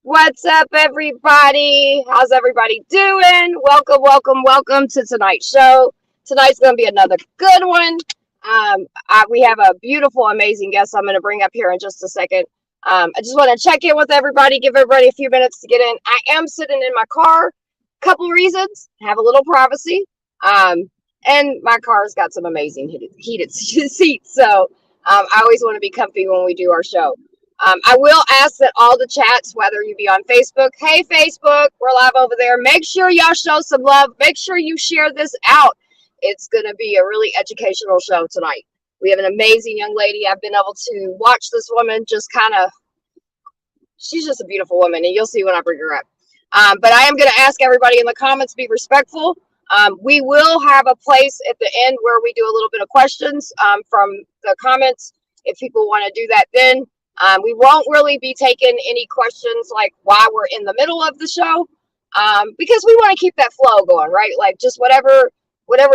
What's up, everybody? How's everybody doing? Welcome to tonight's show. Tonight's going to be another good one. We have a beautiful, amazing guest I'm going to bring up here in just a second. I just want to check in with everybody, give everybody a few minutes to get in. I am sitting in my car. Couple reasons: have a little privacy, and my car's got some amazing heated seats. So I always want to be comfy when we do our show. I will ask that all the chats, whether you be on Facebook, hey Facebook, we're live over there. Make sure y'all show some love. Make sure you share this out. It's going to be a really educational show tonight. We have an amazing young lady. I've been able to watch this woman just she's just a beautiful woman, and you'll see when I bring her up. But I am going to ask everybody in the comments, be respectful. We will have a place at the end where we do a little bit of questions from the comments. If people want to do that, then we won't really be taking any questions like while we're in the middle of the show, because we want to keep that flow going, right? Like just whatever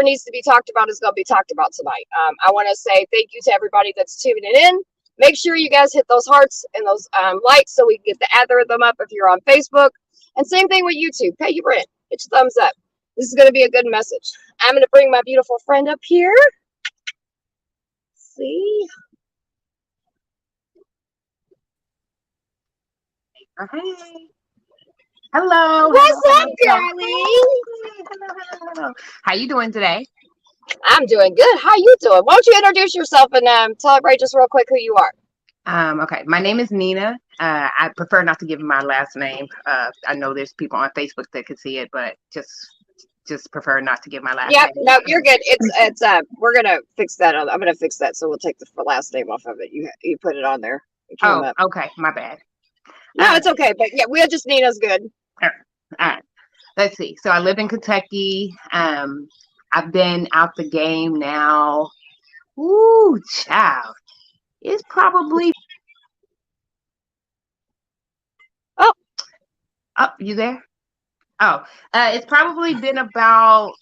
needs to be talked about is going to be talked about tonight. I want to say thank you to everybody that's tuning in. Make sure you guys hit those hearts and those likes so we can get the algorithm up if you're on Facebook. And same thing with YouTube. Pay your rent. Hit your thumbs up. This is going to be a good message. I'm going to bring my beautiful friend up here. See? Hey. Hello. What's up, girlie? Hello. How you doing today? I'm doing good. How you doing? Why don't you introduce yourself and tell everybody just real quick who you are? Okay. My name is Nina. I prefer not to give my last name. I know there's people on Facebook that can see it, but just prefer not to give my last name. No, you're good. It's we're gonna fix that. I'm gonna fix that, so we'll take the last name off of it. You put it on there. Oh, okay. My bad. No, it's okay. But yeah, we'll just Nina's good. All right. Let's see. So I live in Kentucky. I've been out the game now. Ooh, child. It's probably. Oh, you there? Oh, it's probably been about.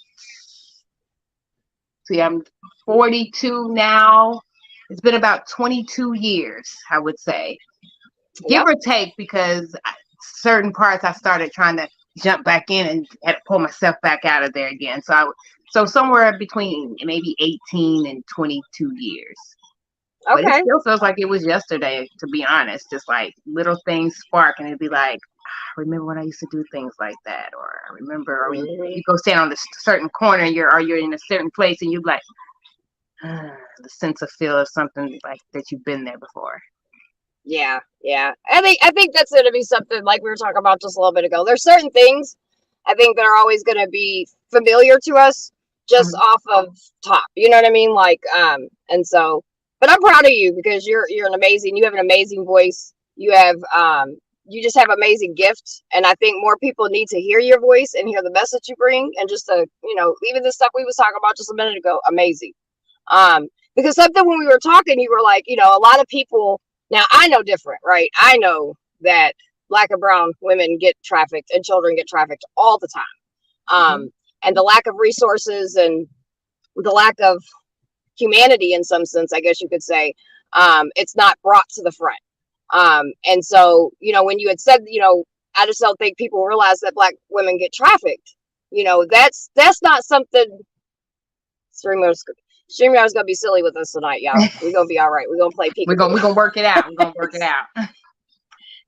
See, I'm 42 now. It's been about 22 years, I would say. Give or take, because certain parts I started trying to jump back in and had to pull myself back out of there again. So somewhere between maybe 18 and 22 years. Okay. But it still feels like it was yesterday, to be honest. Just like little things spark, and it'd be like, I remember when I used to do things like that, or I remember, or you go stand on a certain corner, and you're in a certain place, and you're like, the sense of feel of something like that you've been there before. Yeah. I think that's going to be something like we were talking about just a little bit ago. There's certain things I think that are always going to be familiar to us just off of top. You know what I mean? Like, and so, but I'm proud of you because you have an amazing voice. You have, you just have amazing gifts. And I think more people need to hear your voice and hear the message you bring. And just even the stuff we was talking about just a minute ago, amazing. Because something when we were talking, you were like, a lot of people. Now, I know different, right? I know that Black and brown women get trafficked and children get trafficked all the time. And the lack of resources and the lack of humanity in some sense, I guess you could say, it's not brought to the front. And so, when you had said, I just don't think people realize that Black women get trafficked. That's not something. StreamYard's gonna be silly with us tonight, y'all. We're gonna be all right. We're gonna play peek. We're gonna work it out.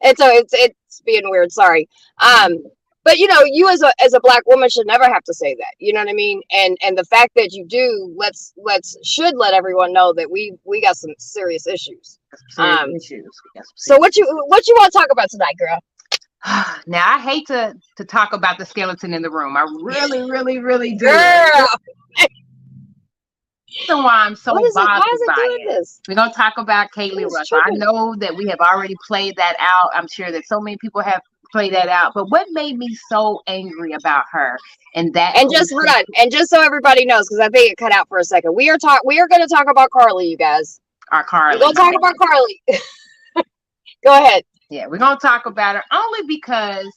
And so it's being weird. Sorry. But you as a Black woman should never have to say that. You know what I mean? And the fact that you do, should let everyone know that we got some serious issues. So what you want to talk about tonight, girl? Now I hate to talk about the skeleton in the room. I really do. Girl. Reason why I'm so bothered by it. We're gonna talk about Kaylee Russell. I know that we have already played that out. I'm sure that so many people have played that out. But what made me so angry about her and just so everybody knows, because I think it cut out for a second. We are going to talk about Carly, you guys. We're going to talk about Carly. Go ahead. Yeah, we're gonna talk about her only because.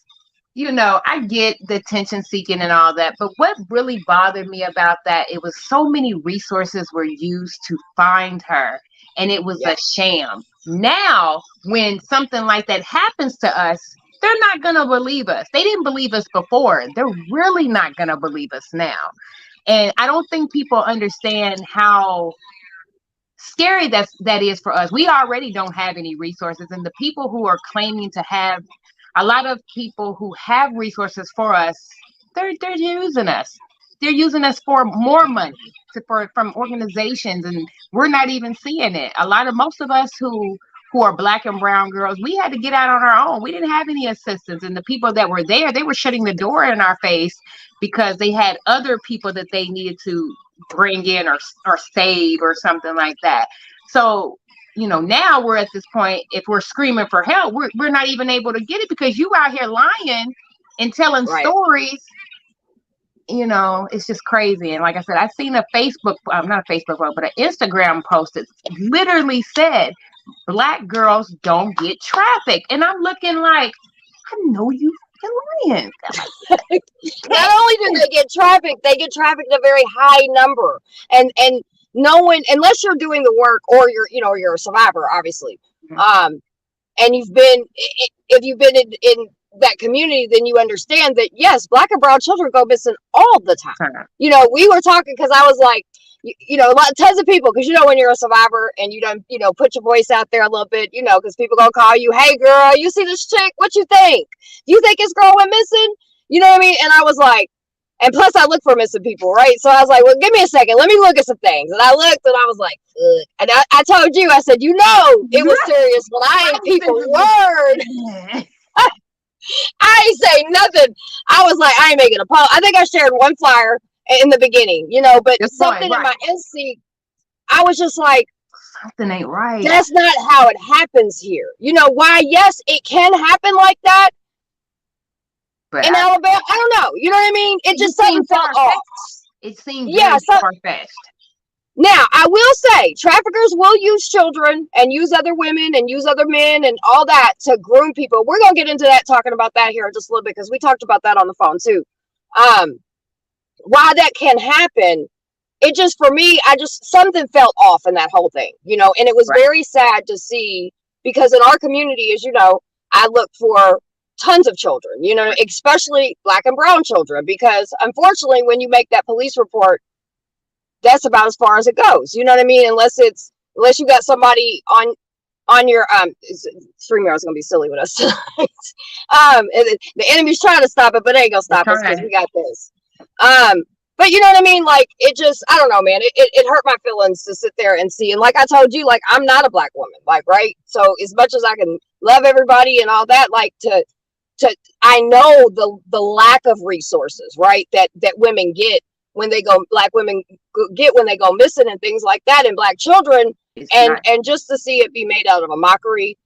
I get the attention seeking and all that, but what really bothered me about that, it was so many resources were used to find her, and it was a sham. Now, when something like that happens to us, they're not going to believe us. They didn't believe us before. They're really not going to believe us now. And I don't think people understand how scary that is for us. We already don't have any resources, and the people who are claiming to have, a lot of people who have resources for us, they're using us. They're using us for more money from organizations, and we're not even seeing it. Most of us who are Black and brown girls, we had to get out on our own. We didn't have any assistance, and the people that were there, they were shutting the door in our face because they had other people that they needed to bring in or save or something like that. So, you know, now we're at this point, if we're screaming for help, we're not even able to get it because you out here lying and telling stories. You know, it's just crazy. And like I said, I seen a Facebook, not a Facebook post, but an Instagram post that literally said, Black girls don't get trafficked. And I'm looking like, I know you lying. Not only do they get trafficked a very high number. And no one, unless you're doing the work or you're a survivor, obviously. Mm-hmm. And if you've been in that community, then you understand that yes, Black and brown children go missing all the time. You know, we were talking because I was like, tons of people, because when you're a survivor and you don't put your voice out there a little bit, because people gonna call you, hey girl, you see this chick, what you think? You think this girl went missing? You know what I mean? And I was like, and plus I look for missing people, right? So I was like, well, give me a second, let me look at some things. And I looked and I was like, ugh. And I told you, I said, it was serious when I ain't people word. I ain't say nothing. I was like, I ain't making a post. I think I shared one flyer in the beginning, but that's something in my instinct, I was just like, something ain't right. That's not how it happens here. Why? Yes, it can happen like that. But in Alabama, I don't know. You know what I mean? It just something felt off. It seemed far-fetched. Now, I will say, traffickers will use children and use other women and use other men and all that to groom people. We're going to get into that, talking about that here in just a little bit, because we talked about that on the phone too. Why that can happen, it just, for me, something felt off in that whole thing, and it was very sad to see, because in our community, as you know, I look for tons of children, especially Black and brown children, because unfortunately, when you make that police report, that's about as far as it goes. You know what I mean? Unless you got somebody on your StreamYard's gonna be silly with us tonight. The enemy's trying to stop it, but it ain't gonna stop us because we got this. But you know what I mean? Like, it just, I don't know, man. It hurt my feelings to sit there and see. And like I told you, like, I'm not a Black woman, like, right? So as much as I can love everybody and all that, like, I know the lack of resources, right? That women get when they go, Black women get when they go missing and things like that, and Black children, and just to see it be made out of a mockery,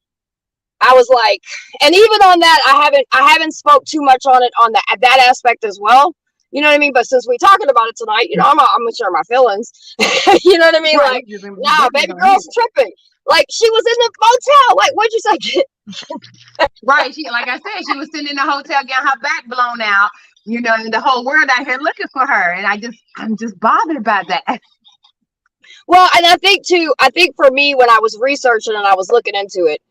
I was like, and even on that, I haven't spoke too much on it on that aspect as well. You know what I mean? But since we're talking about it tonight, I'm gonna share my feelings. You know what I mean? Like, nah, baby girl's tripping. Like, she was in the motel. Like, what'd you say? Right. Like I said, she was sitting in the hotel getting her back blown out. And the whole world out here looking for her. And I'm just bothered about that. Well, and I think for me, when I was researching and I was looking into it,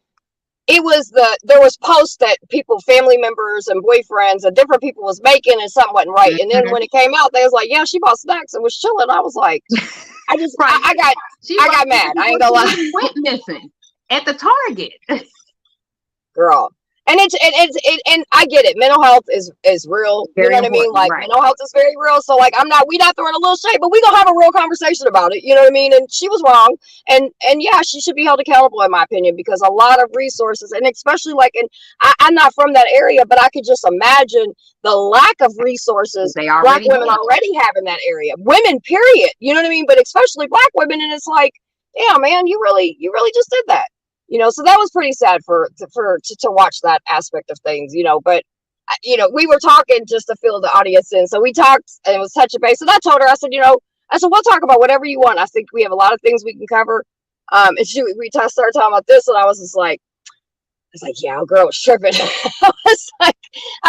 there was posts that people, family members and boyfriends and different people was making, and something wasn't right. And then when it came out, they was like, yeah, she bought snacks and was chilling. I was like, I got mad. I ain't gonna lie. Went missing at the Target. Girl. And and I get it. Mental health is real. You know what I mean? Like, mental health is very real. So like, we not throwing a little shade, but we gonna have a real conversation about it. You know what I mean? And she was wrong. And yeah, she should be held accountable, in my opinion, because a lot of resources, and especially like, and I'm not from that area, but I could just imagine the lack of resources Black women already have in that area. Women, period. You know what I mean? But especially Black women. And it's like, yeah, man, you really just did that. So that was pretty sad to watch that aspect of things, but, we were talking just to fill the audience in. So we talked, and it was touch and base. And I told her, I said, we'll talk about whatever you want. I think we have a lot of things we can cover. And we started talking about this, and I was like, yeah, girl was tripping. I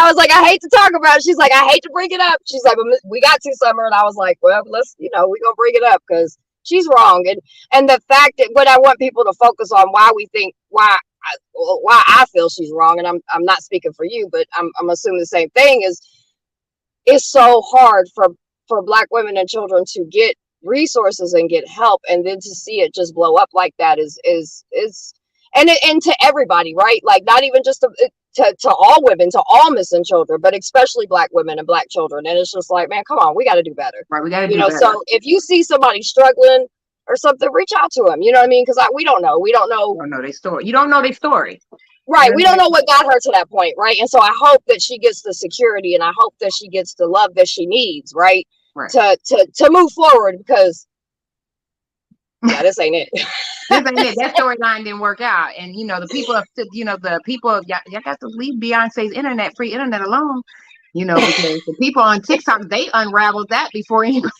was like, I hate to talk about it. She's like, I hate to bring it up. She's like, but we got to, Summer. And I was like, well, let's, we're going to bring it up, because she's wrong. And the fact that what I want people to focus on, why I feel she's wrong, and I'm not speaking for you, but I'm assuming the same thing, is it's so hard for Black women and children to get resources and get help, and then to see it just blow up like that is and to everybody, right? Like, not even just to all women, to all missing children, but especially Black women and Black children. And it's just like, man, come on, we got to do better. Right, we got to do better. So if you see somebody struggling or something, reach out to them. You know what I mean? Because we don't know. We don't know. You don't know their story. You don't know their story. Right. We don't know what got her to that point. Right. And so I hope that she gets the security, and I hope that she gets the love that she needs. Right. To move forward, because this ain't it. This ain't it. That storyline didn't work out. And the people y'all got to leave Beyonce's free internet alone. Because the people on TikTok, they unraveled that before anybody.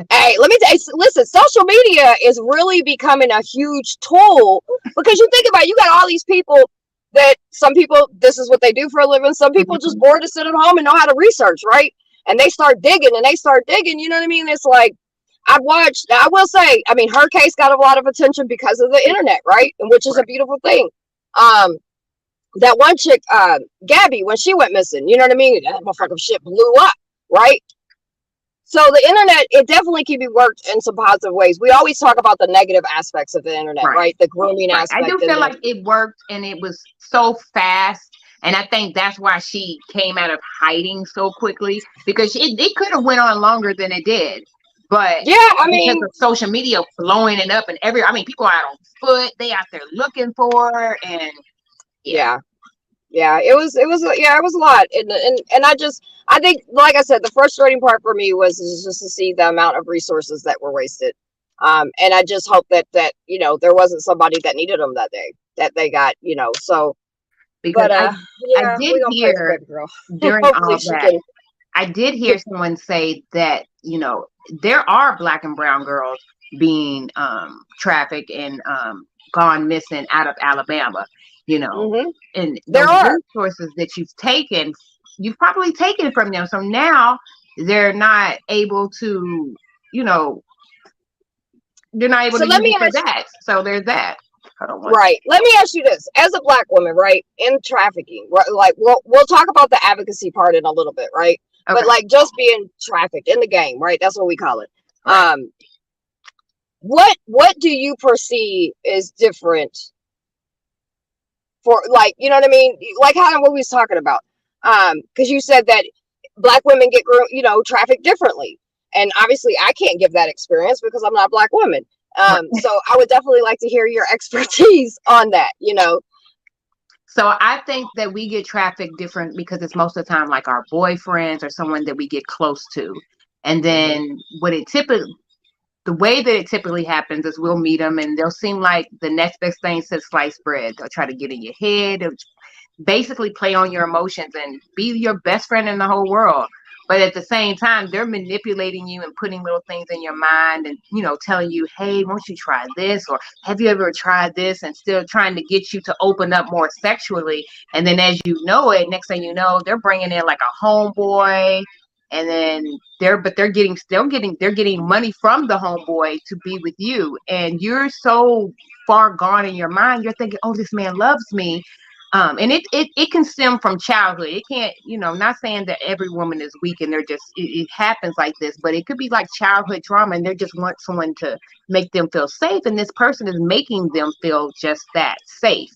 Hey, let me tell you, listen, social media is really becoming a huge tool, because you think about it, you got all these people that, some people, this is what they do for a living. Some people just bored to sit at home and know how to research, right? And they start digging, you know what I mean? It's like, I will say, I mean, her case got a lot of attention because of the internet, right? And which is a beautiful thing. That one chick, Gabby, when she went missing, you know what I mean? That motherfucking shit blew up, right? So the internet, it definitely can be worked in some positive ways. We always talk about the negative aspects of the internet, right? The grooming aspect. I do feel like it worked, and it was so fast. And I think that's why she came out of hiding so quickly, because it could have went on longer than it did. But yeah, I mean, because of social media blowing it up, and people are out on foot, they out there looking for her, and yeah, it was a lot, and I think, like I said, the frustrating part for me was just to see the amount of resources that were wasted, and I just hope that there wasn't somebody that needed them that day, that they got, so. Because I did hear during all that, I did hear someone say that there are Black and brown girls being trafficked and gone missing out of Alabama, and there are resources that you've probably taken from them. So now they're not able to, they're not able to use it for that. So there's that. Right. Let me ask you this: as a Black woman, right, in trafficking, right, like we'll talk about the advocacy part in a little bit, right? Okay. But like just being trafficked in the game, right? That's what we call it. Right. What do you perceive is different for, like, you know what I mean? Like how what we was talking about. Because you said that Black women get trafficked differently, and obviously I can't give that experience because I'm not a Black woman. So I would definitely like to hear your expertise on that, So I think that we get trafficked different because it's most of the time like our boyfriends or someone that we get close to. And then the way that it typically happens is we'll meet them and they'll seem like the next best thing since sliced bread. They'll try to get in your head, they'll basically play on your emotions and be your best friend in the whole world. But at the same time, they're manipulating you and putting little things in your mind and, telling you, hey, won't you try this? Or have you ever tried this? And still trying to get you to open up more sexually. And then as you know it, next thing you know, they're bringing in like a homeboy. And then they're getting money from the homeboy to be with you. And you're so far gone in your mind. You're thinking, oh, this man loves me. And it can stem from childhood. It can't, not saying that every woman is weak and it happens like this, but it could be like childhood trauma and they just want someone to make them feel safe. And this person is making them feel just that safe.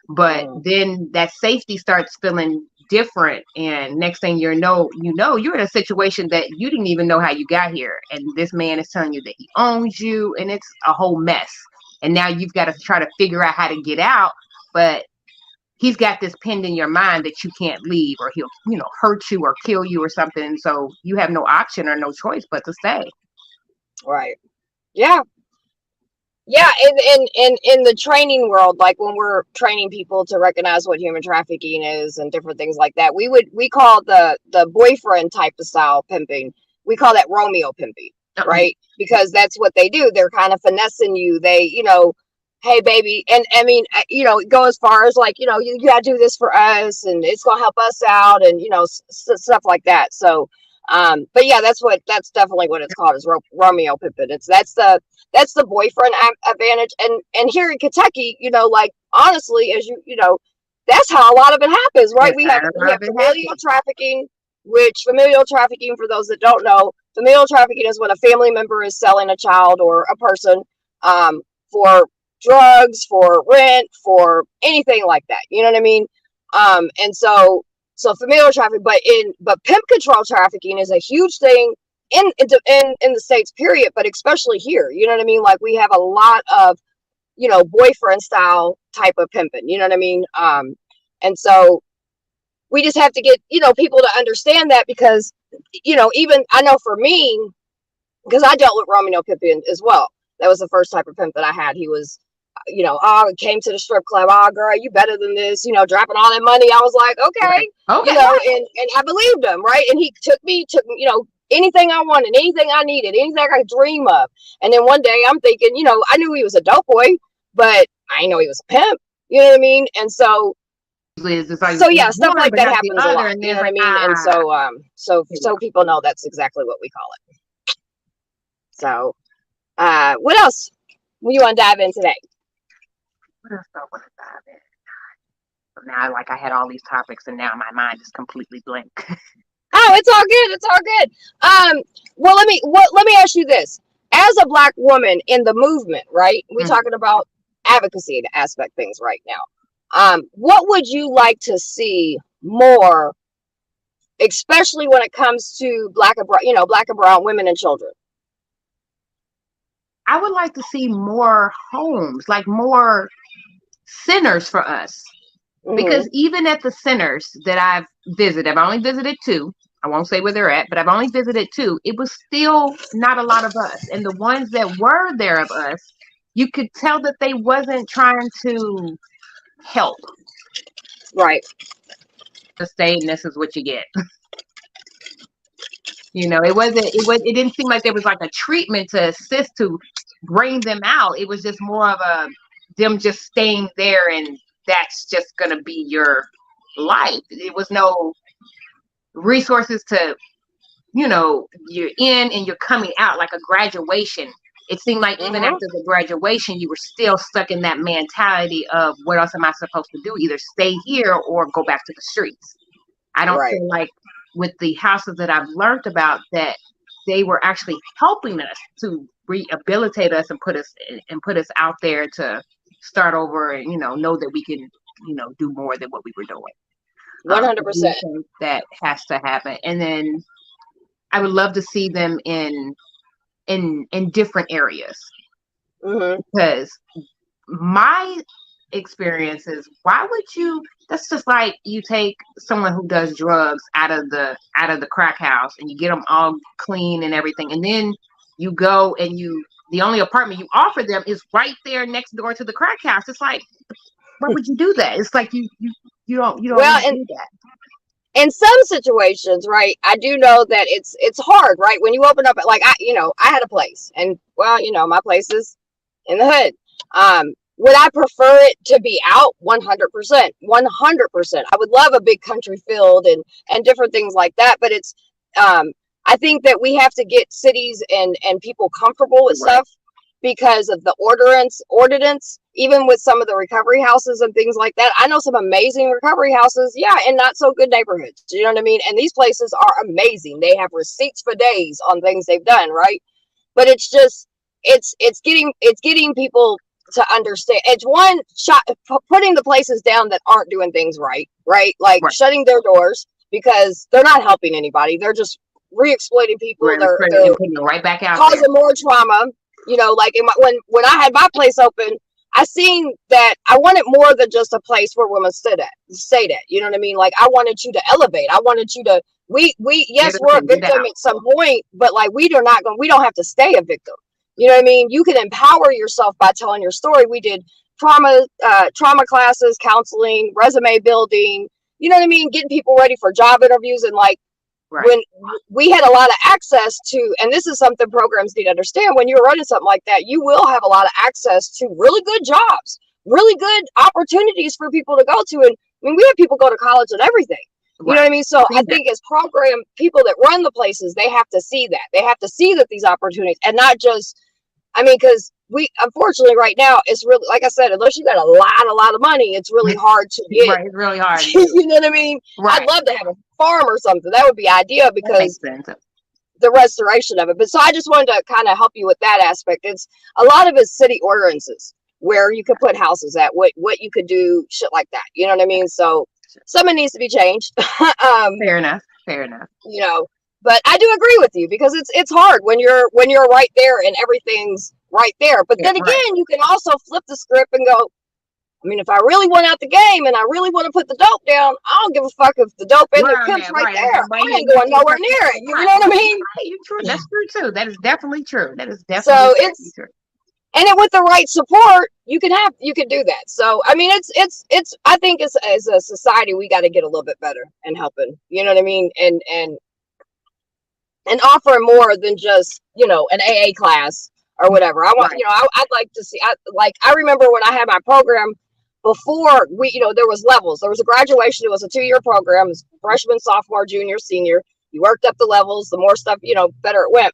But then that safety starts feeling different. And next thing you're in a situation that you didn't even know how you got here. And this man is telling you that he owns you and it's a whole mess. And now you've got to try to figure out how to get out. But he's got this pinned in your mind that you can't leave, or he'll, hurt you or kill you or something. So you have no option or no choice but to stay. Right. Yeah. Yeah. In the training world, like when we're training people to recognize what human trafficking is and different things like that, we call the boyfriend type of style pimping, we call that Romeo pimping, right? Because that's what they do. They're kind of finessing you. They, hey baby, and I mean, go as far as like, you gotta do this for us and it's gonna help us out and stuff like that. So But yeah, that's definitely what it's called, is Romeo pimping. That's the boyfriend advantage. And here in Kentucky, like, honestly, as that's how a lot of it happens, right? We have familial trafficking, which familial trafficking, for those that don't know, familial trafficking is when a family member is selling a child or a person for drugs, for rent, for anything like that. You know what I mean? And so familial trafficking, but pimp control trafficking is a huge thing in the States, period, but especially here. You know what I mean? Like, we have a lot of, boyfriend style type of pimping. You know what I mean? And so we just have to get, people to understand that, because, even I know for me, because I dealt with Romeo pimping as well. That was the first type of pimp that I had. He was, came to the strip club. Oh, girl, you better than this, dropping all that money. I was like, okay. And I believed him, right? And he took me, anything I wanted, anything I needed, anything I could dream of. And then one day I'm thinking, I knew he was a dope boy, but I didn't know he was a pimp. You know what I mean? And so yeah, stuff like that happens a lot. You know what I mean? And so people know that's exactly what we call it. So, what else you want to dive in today? What else do I want to dive in? So now, like, I had all these topics, and now my mind is completely blank. Oh, it's all good. It's all good. Well, let me ask you this: as a Black woman in the movement, right? We're talking about advocacy aspect things right now. What would you like to see more, especially when it comes to Black and brown women and children? I would like to see more homes, like more centers for us. Because even at the centers that I've visited, I've only visited 2. I won't say where they're at, but I've only visited 2. It was still not a lot of us. And the ones that were there of us, you could tell that they wasn't trying to help. Right. The state, and this is what you get. It didn't seem like there was like a treatment to assist to bring them out. It was just more of them just staying there, and that's just going to be your life. It was no resources to, you're in and you're coming out, like a graduation. It seemed like even after the graduation, you were still stuck in that mentality of, what else am I supposed to do? Either stay here or go back to the streets. I don't feel like with the houses that I've learned about that they were actually helping us to rehabilitate us and put us out there to start over and, know that we can, do more than what we were doing. 100%. That has to happen. And then I would love to see them in different areas. Because my experience is, why would you, that's just like you take someone who does drugs out of the crack house and you get them all clean and everything, and then you go and the only apartment you offer them is right there next door to the crack house. It's like, why would you do that? It's like you don't do that. In some situations, right, I do know that it's hard, right? When you open up, like, I had a place, and my place is in the hood. Would I prefer it to be out? 100%. 100%. I would love a big country field and different things like that, but it's I think that we have to get cities and people comfortable with stuff because of the ordinance, even with some of the recovery houses and things like that. I know some amazing recovery houses, in not so good neighborhoods. You know what I mean? And these places are amazing. They have receipts for days on things they've done, right? But it's just, it's getting people to understand. It's one shot, putting the places down that aren't doing things right? Like shutting their doors because they're not helping anybody. They're just re-exploiting people. They're putting them right back out, causing more trauma. Like when I had my place open, I seen that I wanted more than just a place where women stayed at. You know what I mean? Like, I wanted you to elevate. I wanted you to, yes, we're a victim at some point, but like, we don't have to stay a victim. You know what I mean? You can empower yourself by telling your story. We did trauma classes, counseling, resume building, you know what I mean? Getting people ready for job interviews. And like, when we had a lot of access to, and this is something programs need to understand, when you're running something like that, you will have a lot of access to really good jobs, really good opportunities for people to go to. And I mean, we have people go to college and everything. You know what I mean? So I think as program people that run the places, they have to see that. They have to see that these opportunities, and not just, I mean, because we, unfortunately, right now, it's really, like I said, unless you got a lot of money, it's really hard to get. Right, it's really hard. You know what I mean? Right. I'd love to have a farm or something. That would be ideal, because the restoration of it. But so I just wanted to kind of help you with that aspect. It's a lot of it's city ordinances where you could put houses at, what you could do, shit like that. You know what I mean? So some of it needs to be changed. Fair enough. You know, but I do agree with you, because it's hard when you're right there and everything's right there. But then again, you can also flip the script and go, I mean, if I really want out the game and I really want to put the dope down, I don't give a fuck if the dope and the pimp's right there. I ain't going nowhere near it. You know what I mean? True. That's true too. That is definitely true. So it's true. And with the right support, you can do that. So I mean, it's I think as a society, we got to get a little bit better and helping. You know what I mean? And offering more than just, you know, an AA class or whatever. I want, you know, I'd like to see. I remember when I had my program. Before we, you know, there was levels. There was a graduation. It was a 2-year program. It was freshman, sophomore, junior, senior. You worked up the levels. The more stuff, you know, better it went.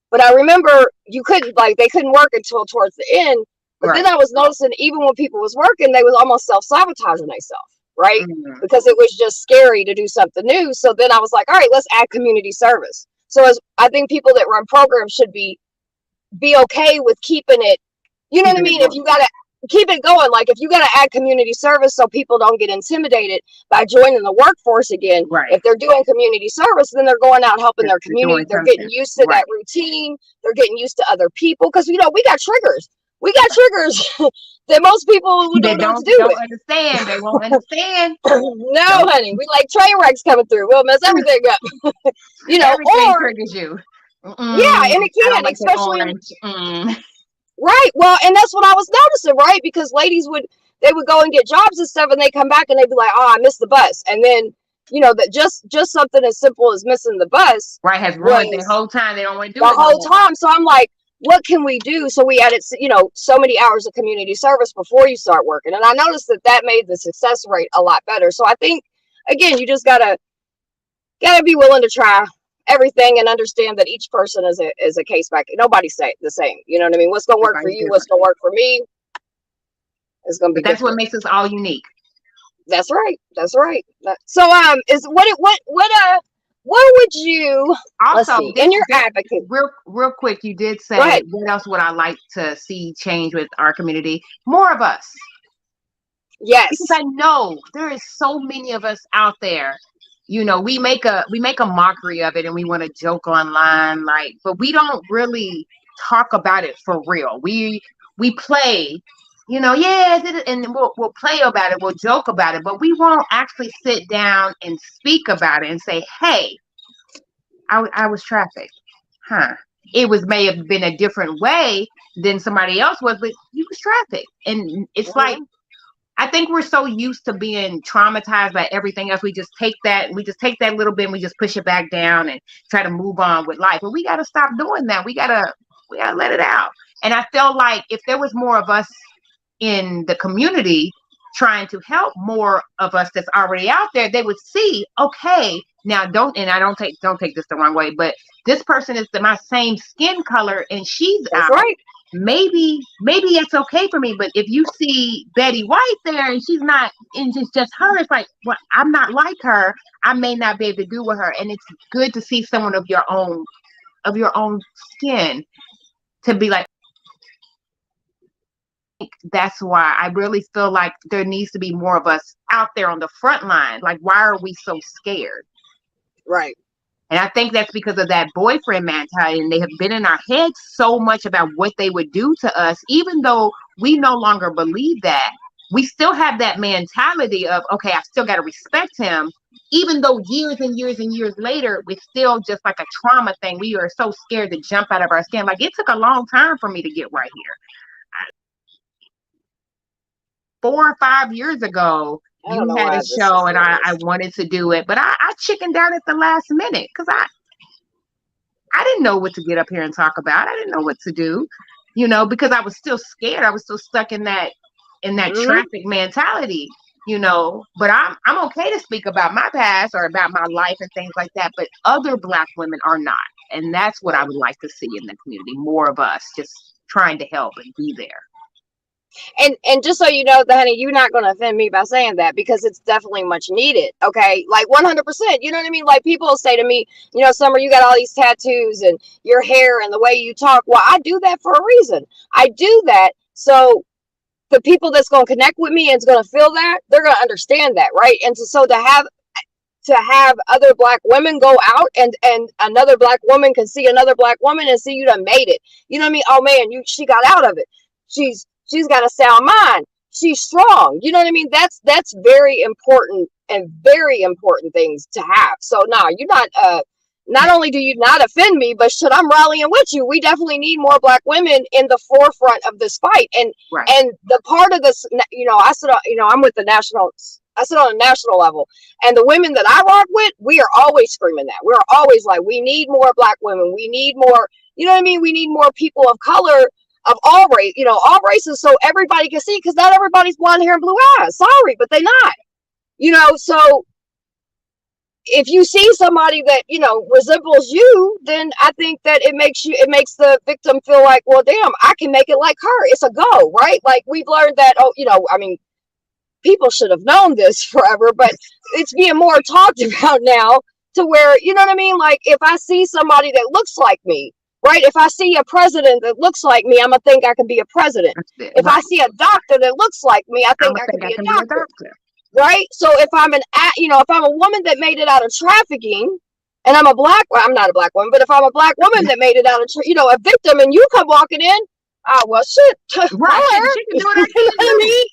But I remember they couldn't work until towards the end. But then I was noticing, even when people was working, they was almost self-sabotaging themselves, right? Mm-hmm. Because it was just scary to do something new. So then I was like, all right, let's add community service. So I think people that run programs should be okay with keeping it. You know what I mean? If you got to keep it going, like if you got to add community service so people don't get intimidated by joining the workforce again. If they're doing community service, then they're going out helping their community. They're getting used to that routine. They're getting used to other people, because, you know, we got triggers. That most people who don't know what to do understand. They won't understand. No, honey, we like train wrecks coming through. We'll mess everything up. You know, everything triggers you. Yeah, and it can, like, especially. Right. Well, and that's what I was noticing, right? Because ladies would go and get jobs and stuff, and they come back and they'd be like, "Oh, I missed the bus," and then, you know, that just something as simple as missing the bus, has ruined the whole time. They don't want to do it the whole time. So I'm like, what can we do? So we added, you know, so many hours of community service before you start working, and I noticed that made the success rate a lot better. So I think, again, you just gotta be willing to try everything and understand that each person is a case back. Nobody's the same. You know what I mean? What's gonna work for you? What's gonna work for me? It's gonna be. That's what makes us all unique. That's right. So what would you also in your advocate? Real quick, you did say what else would I like to see change with our community? More of us. Yes, because I know there is so many of us out there. You know, we make a mockery of it, and we want to joke online, like, but we don't really talk about it for real. We play, you know, and we'll play about it, we'll joke about it, but we won't actually sit down and speak about it and say, hey, I was trafficked. It may have been a different way than somebody else was, but you was trafficked. And it's like, I think we're so used to being traumatized by everything else. We just take that little bit and we just push it back down and try to move on with life. But we got to stop doing that. We got to let it out. And I feel like if there was more of us in the community trying to help more of us that's already out there, they would see, okay, now don't take this the wrong way, but this person is my same skin color and she's out. Right. Maybe it's okay for me, but if you see Betty White there and she's not, and it's just her, it's like, well, I'm not like her. I may not be able to do with her. And it's good to see someone of your own skin to be like, that's why I really feel like there needs to be more of us out there on the front line. Like, why are we so scared? Right. And I think that's because of that boyfriend mentality, and they have been in our heads so much about what they would do to us, even though we no longer believe that. We still have that mentality of, okay, I still got to respect him, even though years and years and years later, we're still just like a trauma thing. We are so scared to jump out of our skin. Like, it took a long time for me to get right here. 4 or 5 years ago, you had a show and I wanted to do it, but I chickened out at the last minute because I didn't know what to get up here and talk about. I didn't know what to do, you know, because I was still scared. I was still stuck in that traffic mentality. But I'm okay to speak about my past or about my life and things like that, but other Black women are not. And that's what I would like to see in the community. More of us just trying to help and be there. And just so you know, honey, you're not going to offend me by saying that, because it's definitely much needed. Okay, like 100%. You know what I mean? Like, people say to me, Summer, you got all these tattoos and your hair and the way you talk. Well, I do that for a reason. I do that so the people that's going to connect with me and is going to feel that, they're going to understand that, right? And so to have other Black women go out and another Black woman can see another Black woman and see you done made it. You know what I mean? Oh man, she got out of it. She's got a sound mind. She's strong. You know what I mean? That's very important, and very important things to have. So no, you're not only do you not offend me, but shit, I'm rallying with you. We definitely need more Black women in the forefront of this fight. And Right. and the part of this, I said, I'm with the national. I sit on a national level, and the women that I rock with, we are always screaming that. We're always like, we need more Black women. We need more, you know what I mean? We need more people of color, of all race, all races, so everybody can see, because not everybody's blonde hair and blue eyes. Sorry, but they're not. So if you see somebody that resembles you, then I think that it makes the victim feel like, well, damn, I can make it like her. It's a go, right? Like, we've learned that. I mean, people should have known this forever, but it's being more talked about now, to where, you know what I mean? Like, if I see somebody that looks like me, right? If I see a president that looks like me, I'm gonna think I can be a president. If I see a doctor that looks like me, I think I can be a doctor. Right? So if I'm if I'm a woman that made it out of trafficking, and I'm not a Black woman, but if I'm a Black woman that made it out of, a victim, and you come walking in, well, shit, right? She can do what I mean.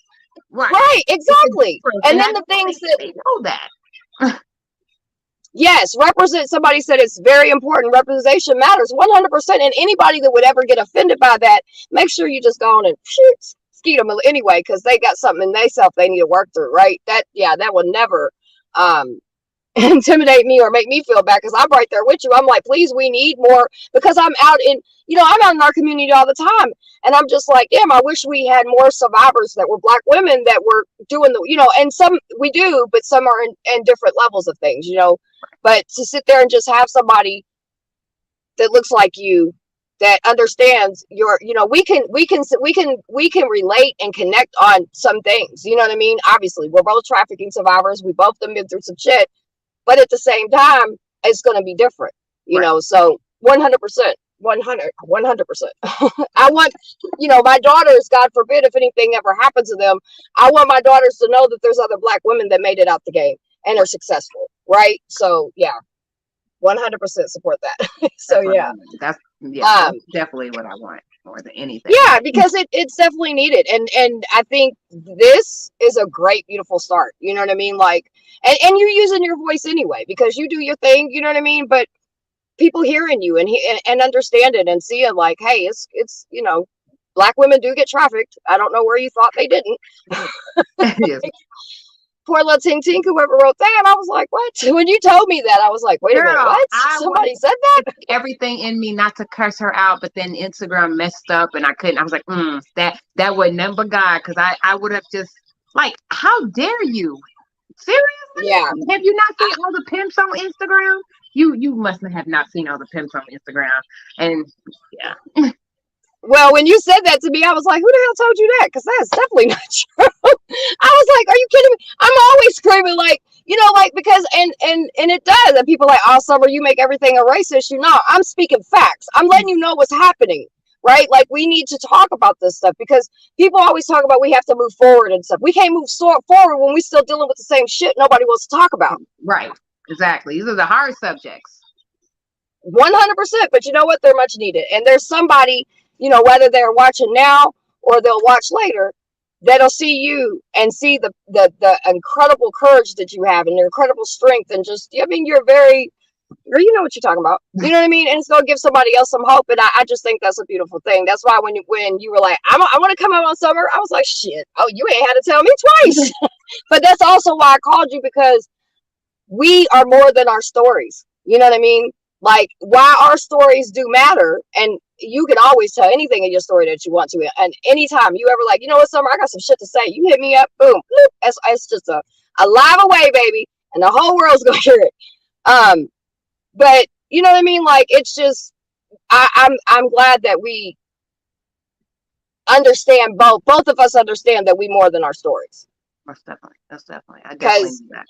Right, exactly. And then the things that they know that. Yes, somebody said it's very important. Representation matters 100%. And anybody that would ever get offended by that, make sure you just go on and skeet them anyway, because they got something in themselves they need to work through, right? That will never intimidate me or make me feel bad, because I'm right there with you. I'm like, please, we need more, because I'm out in our community all the time, and I'm just like, damn, I wish we had more survivors that were Black women that were doing and some we do, but some are in different levels of things, but to sit there and just have somebody that looks like you, that understands your, we can relate and connect on some things, you know what I mean? Obviously, we're both trafficking survivors. We both have been through some shit, but at the same time, it's going to be different, so 100%. 100%. I want, my daughters, God forbid, if anything ever happens to them, I want my daughters to know that there's other Black women that made it out the game and are successful, right? So yeah, 100% support that. So that's definitely what I want more than anything. Yeah, because it's definitely needed, and I think this is a great, beautiful start. You know what I mean? Like, and you're using your voice anyway, because you do your thing. You know what I mean? But people hearing you and understand it and see it, like, hey, it's Black women do get trafficked. I don't know where you thought they didn't. Yes. Poor little Ting Ting, whoever wrote that, I was like, what? When you told me that, I was like, wait a minute, what? Somebody said that? Everything in me not to curse her out, but then Instagram messed up and I couldn't. I was like, that would never God, because I would have just, like, how dare you? Seriously? Yeah. Have you not seen all the pimps on Instagram? You must have not seen all the pimps on Instagram. And yeah. Well, when you said that to me, I was like, who the hell told you that? Because that's definitely not true. I was like, are you kidding me? I'm always screaming, like, because, and it does. And people are like, oh, Summer, you make everything a race issue. No, I'm speaking facts. I'm letting you know what's happening, right? Like, we need to talk about this stuff, because people always talk about we have to move forward and stuff. We can't move forward when we're still dealing with the same shit nobody wants to talk about. Right. Exactly. These are the hard subjects. 100%. But you know what? They're much needed. And there's somebody, whether they're watching now or they'll watch later, that'll see you and see the incredible courage that you have and your incredible strength, and just, you're very, you know what you're talking about. You know what I mean? And it's going to give somebody else some hope. And I just think that's a beautiful thing. That's why when you were like, I want to come out on Summer, I was like, shit, oh, you ain't had to tell me twice. But that's also why I called you, because we are more than our stories. You know what I mean? Like, why our stories do matter, and you can always tell anything in your story that you want to. And anytime you ever like, you know what, Summer, I got some shit to say. You hit me up, boom, bloop. It's just a live away, baby. And the whole world's going to hear it. But you know what I mean? Like, it's just, I'm glad that we understand both of us understand that we more than our stories. Most definitely. That's definitely. I definitely Because do that.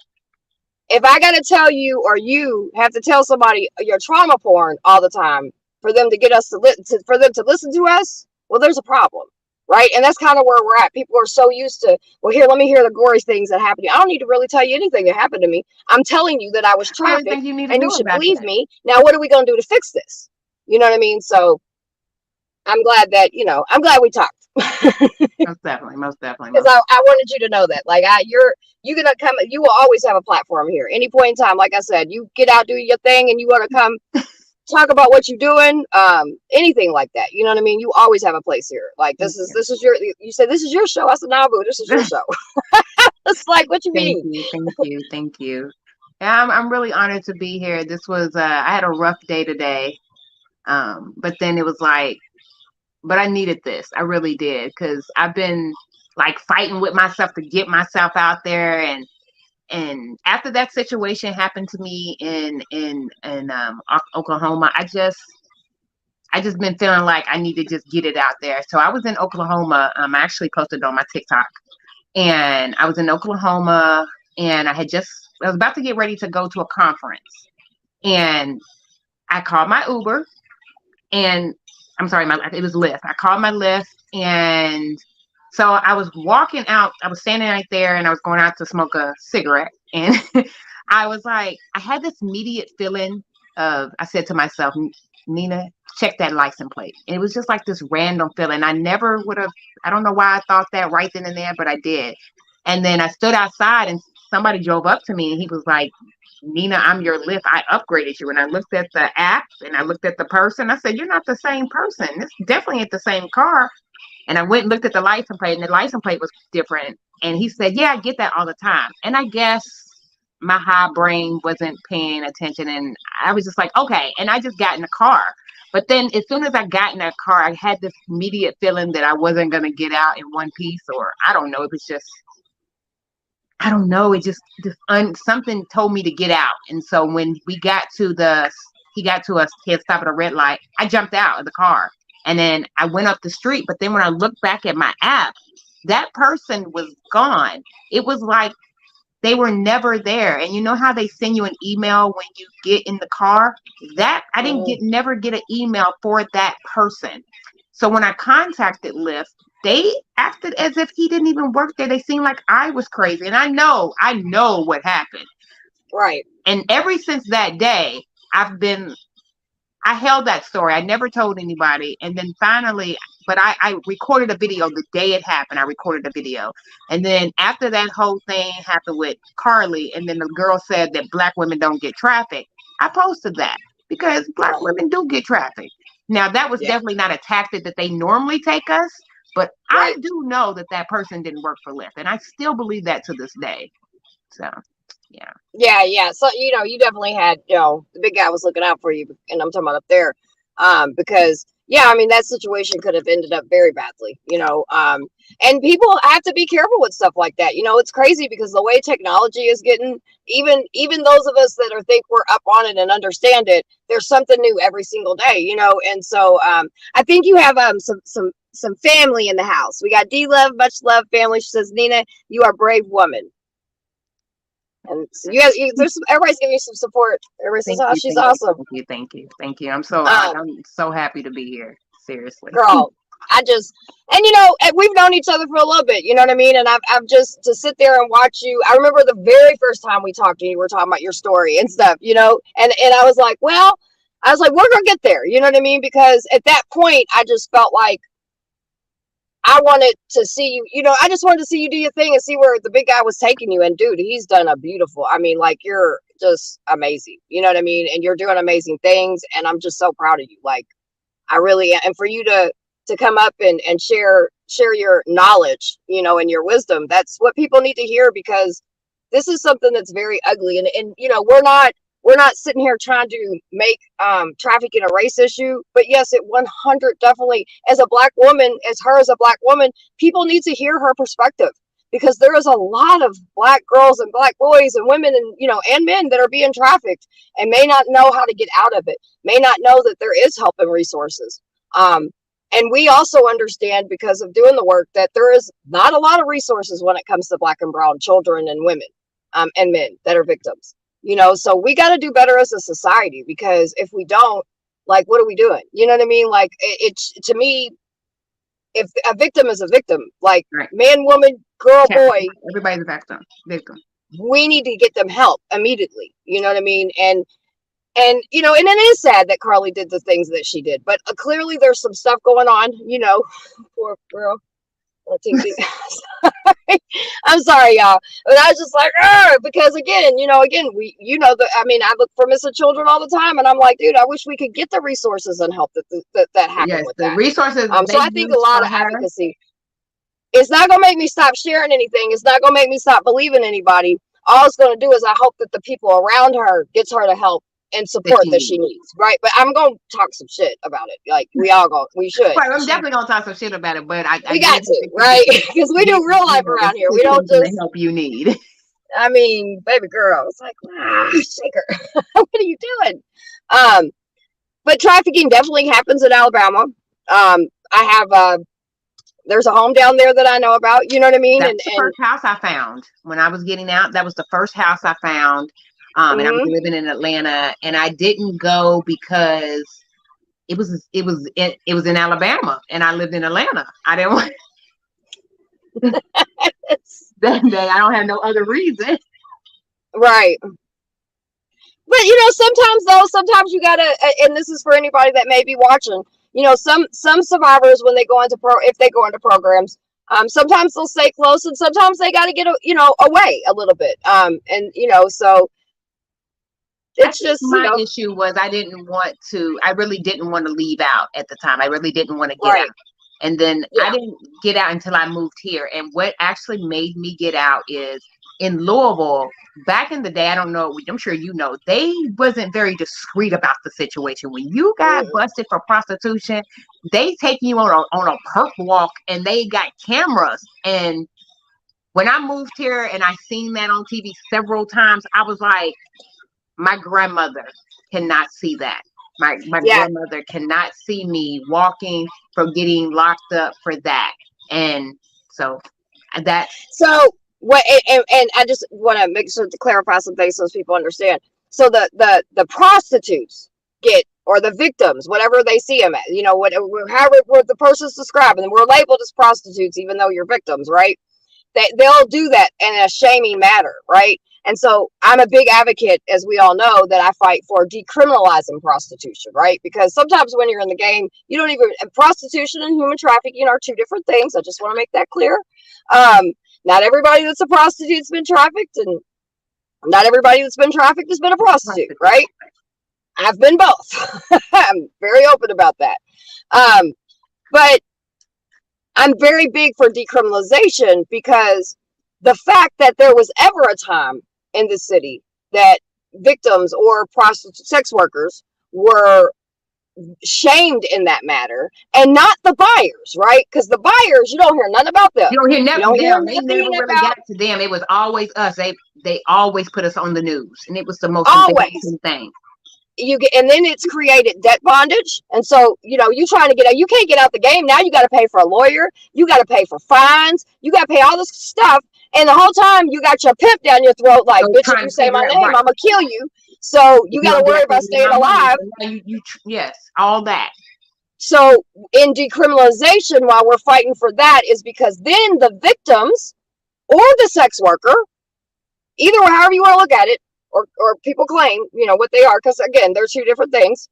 if I got to tell you, or you have to tell somebody your trauma porn all the time for them to get us for them to listen to us, well, there's a problem, right? And that's kind of where we're at. People are so used to, well, here, let me hear the gory things that happened to you. I don't need to really tell you anything that happened to me. I'm telling you that I was trafficked, and you should believe me. Now, what are we going to do to fix this? You know what I mean? So I'm glad that, I'm glad we talked. Most definitely. Because I wanted you to know that, like, you're gonna come. You will always have a platform here. Any point in time, like I said, you get out, do your thing, and you want to come talk about what you're doing, anything like that. You know what I mean? You always have a place here. Like, this is your. You said this is your show. I said, nah, boo, this is your show. It's like, what you mean? Thank you. Yeah, I'm really honored to be here. This was I had a rough day today, but then it was like, but I needed this. I really did, because I've been like fighting with myself to get myself out there, and after that situation happened to me in Oklahoma, I just been feeling like I need to just get it out there. So I was in Oklahoma. I actually posted on my TikTok, and I was in Oklahoma, and I was about to get ready to go to a conference, and I called my Uber, and I'm sorry, it was Lyft. I called my Lyft, and so I was walking out. I was standing right there, and I was going out to smoke a cigarette, and I was like, I had this immediate feeling of, I said to myself, Nina, check that license plate. And it was just like this random feeling. I never would have, I don't know why I thought that right then and there, but I did. And then I stood outside, and somebody drove up to me, and he was like, Nina, I'm your Lyft. I upgraded you. And I looked at the app, and I looked at the person. I said, you're not the same person. This definitely ain't the same car. And I went and looked at the license plate, and the license plate was different. And he said, yeah, I get that all the time. And I guess my high brain wasn't paying attention, and I was just like, okay. And I just got in the car. But then as soon as I got in that car, I had this immediate feeling that I wasn't going to get out in one piece, or I don't know. It was just, I don't know. It just something told me to get out. And so when he got to us, he had stopped at a red light. I jumped out of the car, and then I went up the street. But then when I looked back at my app, that person was gone. It was like they were never there. And you know how they send you an email when you get in the car? That I didn't never get an email for that person. So when I contacted Lyft, they acted as if he didn't even work there. They seemed like I was crazy. And I know what happened. Right. And ever since that day, I held that story. I never told anybody. And then finally, but I recorded a video the day it happened. I recorded a video. And then after that whole thing happened with Carly, and then the girl said that Black women don't get trafficked, I posted that because Black women do get trafficked. Now, that was definitely not a tactic that they normally take us, but I do know that person didn't work for Lyft. And I still believe that to this day. So, yeah. Yeah. So, you definitely had, the big guy was looking out for you, and I'm talking about up there, because, I mean, that situation could have ended up very badly, and people have to be careful with stuff like that. It's crazy because the way technology is getting, even those of us that think we're up on it and understand it, there's something new every single day, and so, I think you have, some family in the house. We got D-Love, much love family. She says, Nina, you are a brave woman. And so everybody's giving you some support. Everybody says, "Oh, she's awesome." Thank you. I'm so happy to be here. Seriously, girl. We've known each other for a little bit. You know what I mean? And I've just to sit there and watch you. I remember the very first time we talked to you. We were talking about your story and stuff. And I was like, we're gonna get there. You know what I mean? Because at that point, I just felt like I wanted to see you, I just wanted to see you do your thing and see where the big guy was taking you. And dude, he's done you're just amazing. You know what I mean? And you're doing amazing things. And I'm just so proud of you. Like, I really am. And for you to come up and share your knowledge, and your wisdom, that's what people need to hear, because this is something that's very ugly. And we're we're not sitting here trying to make trafficking a race issue, but yes, it 100 definitely, as a black woman, as a black woman, people need to hear her perspective, because there is a lot of black girls and black boys and women and, and men that are being trafficked and may not know how to get out of it, may not know that there is help and resources. And we also understand, because of doing the work, that there is not a lot of resources when it comes to black and brown children and women and men that are victims. So we got to do better as a society, because if we don't, like, what are we doing? You know what I mean? Like, it's, to me, if a victim is a victim, like, Right. Man, woman, girl, Yeah, boy, everybody's a victim. we need to get them help immediately. You know what I mean? And and it is sad that Carly did the things that she did, but clearly there's some stuff going on. Poor girl. I'm sorry, y'all, but I was just like, because again, I look for missing children all the time, and I'm like, dude, I wish we could get the resources and help that happen. Yes, with the that. resources. So I think a lot of advocacy. It's not gonna make me stop sharing anything. It's not gonna make me stop believing anybody. All it's gonna do is I hope that the people around her gets her to help and support that she needs, right? But I'm gonna talk some shit about it. Like, we should. Right, I'm definitely gonna talk some shit about it, but we got to, right? Because we do real life around here. We don't just the help you need. I mean, baby girl, it's like, shake her. What are you doing? But trafficking definitely happens in Alabama. I have there's a home down there that I know about. You know what I mean? That's the first house I found when I was getting out. That was the first house I found. And I was living in Atlanta, and I didn't go because it was in Alabama, and I lived in Atlanta. I didn't want that day. I don't have no other reason. Right. But sometimes you gotta, and this is for anybody that may be watching. Some survivors, when they go into if they go into programs, sometimes they'll stay close, and sometimes they got to get away a little bit. So. It's just my issue was I really didn't want to leave out at the time. I really didn't want to get out. And then I didn't get out until I moved here. And what actually made me get out is in Louisville, back in the day, I don't know, I'm sure you know, they wasn't very discreet about the situation. When you got busted for prostitution, they take you on a perp walk, and they got cameras. And when I moved here and I seen that on TV several times, I was like, my grandmother cannot see that. My grandmother cannot see me walking from getting locked up for that. And so that. So what? And I just want to make sure to clarify some things so people understand. So the prostitutes get, or the victims, whatever they see them as, however the person's describing them, we're labeled as prostitutes, even though you're victims, right? They'll do that in a shaming manner, right? And so I'm a big advocate, as we all know, that I fight for decriminalizing prostitution, right? Because sometimes when you're in the game, you don't even, prostitution and human trafficking are two different things. I just want to make that clear. Not everybody that's a prostitute's been trafficked, and not everybody that's been trafficked has been a prostitute, right? I've been both. I'm very open about that. But I'm very big for decriminalization, because the fact that there was ever a time in the city that victims or sex workers were shamed in that matter, and not the buyers, right? Because the buyers, you don't hear nothing about them. You don't hear nothing. They never really got to them. It was always us. They always put us on the news, and it was the most embarrassing thing. And then it's created debt bondage, and so you trying to get out, you can't get out the game. Now you got to pay for a lawyer, you got to pay for fines, you got to pay all this stuff, and the whole time you got your pimp down your throat, like, bitch, if you say my name, I'm gonna kill you. So you got to worry about staying alive. Yes, all that. So in decriminalization, while we're fighting for that, is because then the victims or the sex worker, either however you want to look at it, or people claim, what they are, because again, they're two different things.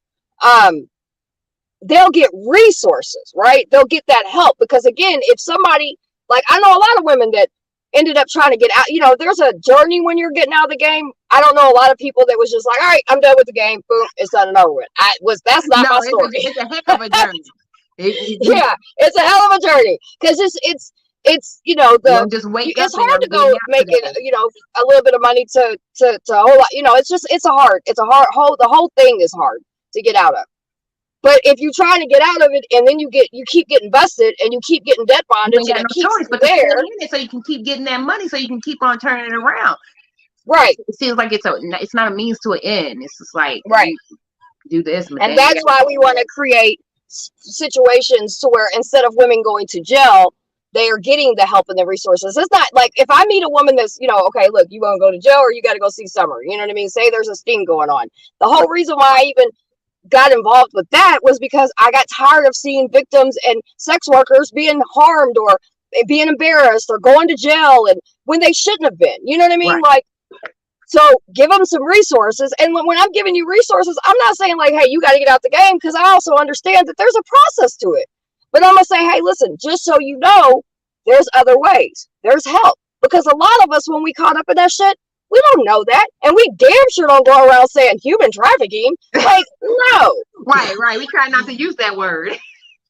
They'll get resources, right? They'll get that help, because again, if somebody, like, I know a lot of women that ended up trying to get out. There's a journey when you're getting out of the game. I don't know a lot of people that was just like, all right, I'm done with the game. Boom, it's done and over with. That's not my story. It's a heck of a journey. Yeah, it's a hell of a journey, because it's You don't just wake up it's and hard to I'm getting go out make it, today. a little bit of money to a whole lot. It's a hard whole, the whole thing is hard to get out of. But if you're trying to get out of it and then you keep getting busted and you keep getting debt You bondage ain't and got it no keeps choice you but to stay there, in it so you can keep getting that money so you can keep on turning it around. right? It seems like it's not a means to an end. It's just like Right. you do this, but And then you that's why we want to create situations to where instead of women going to jail, they are getting the help and the resources. It's not like if I meet a woman that's, okay, look, you want to go to jail or you got to go see Summer. You know what I mean? Say there's a sting going on. The whole reason why I even got involved with that was because I got tired of seeing victims and sex workers being harmed or being embarrassed or going to jail and when they shouldn't have been. You know what I mean? right. Like, so give them some resources. And when I'm giving you resources, I'm not saying like, hey, you got to get out the game, because I also understand that there's a process to it. But I'm going to say, hey, listen, just so you know, there's other ways. There's help. Because a lot of us, when we caught up in that shit, we don't know that. And we damn sure don't go around saying human trafficking. Like, no. Right. We try not to use that word.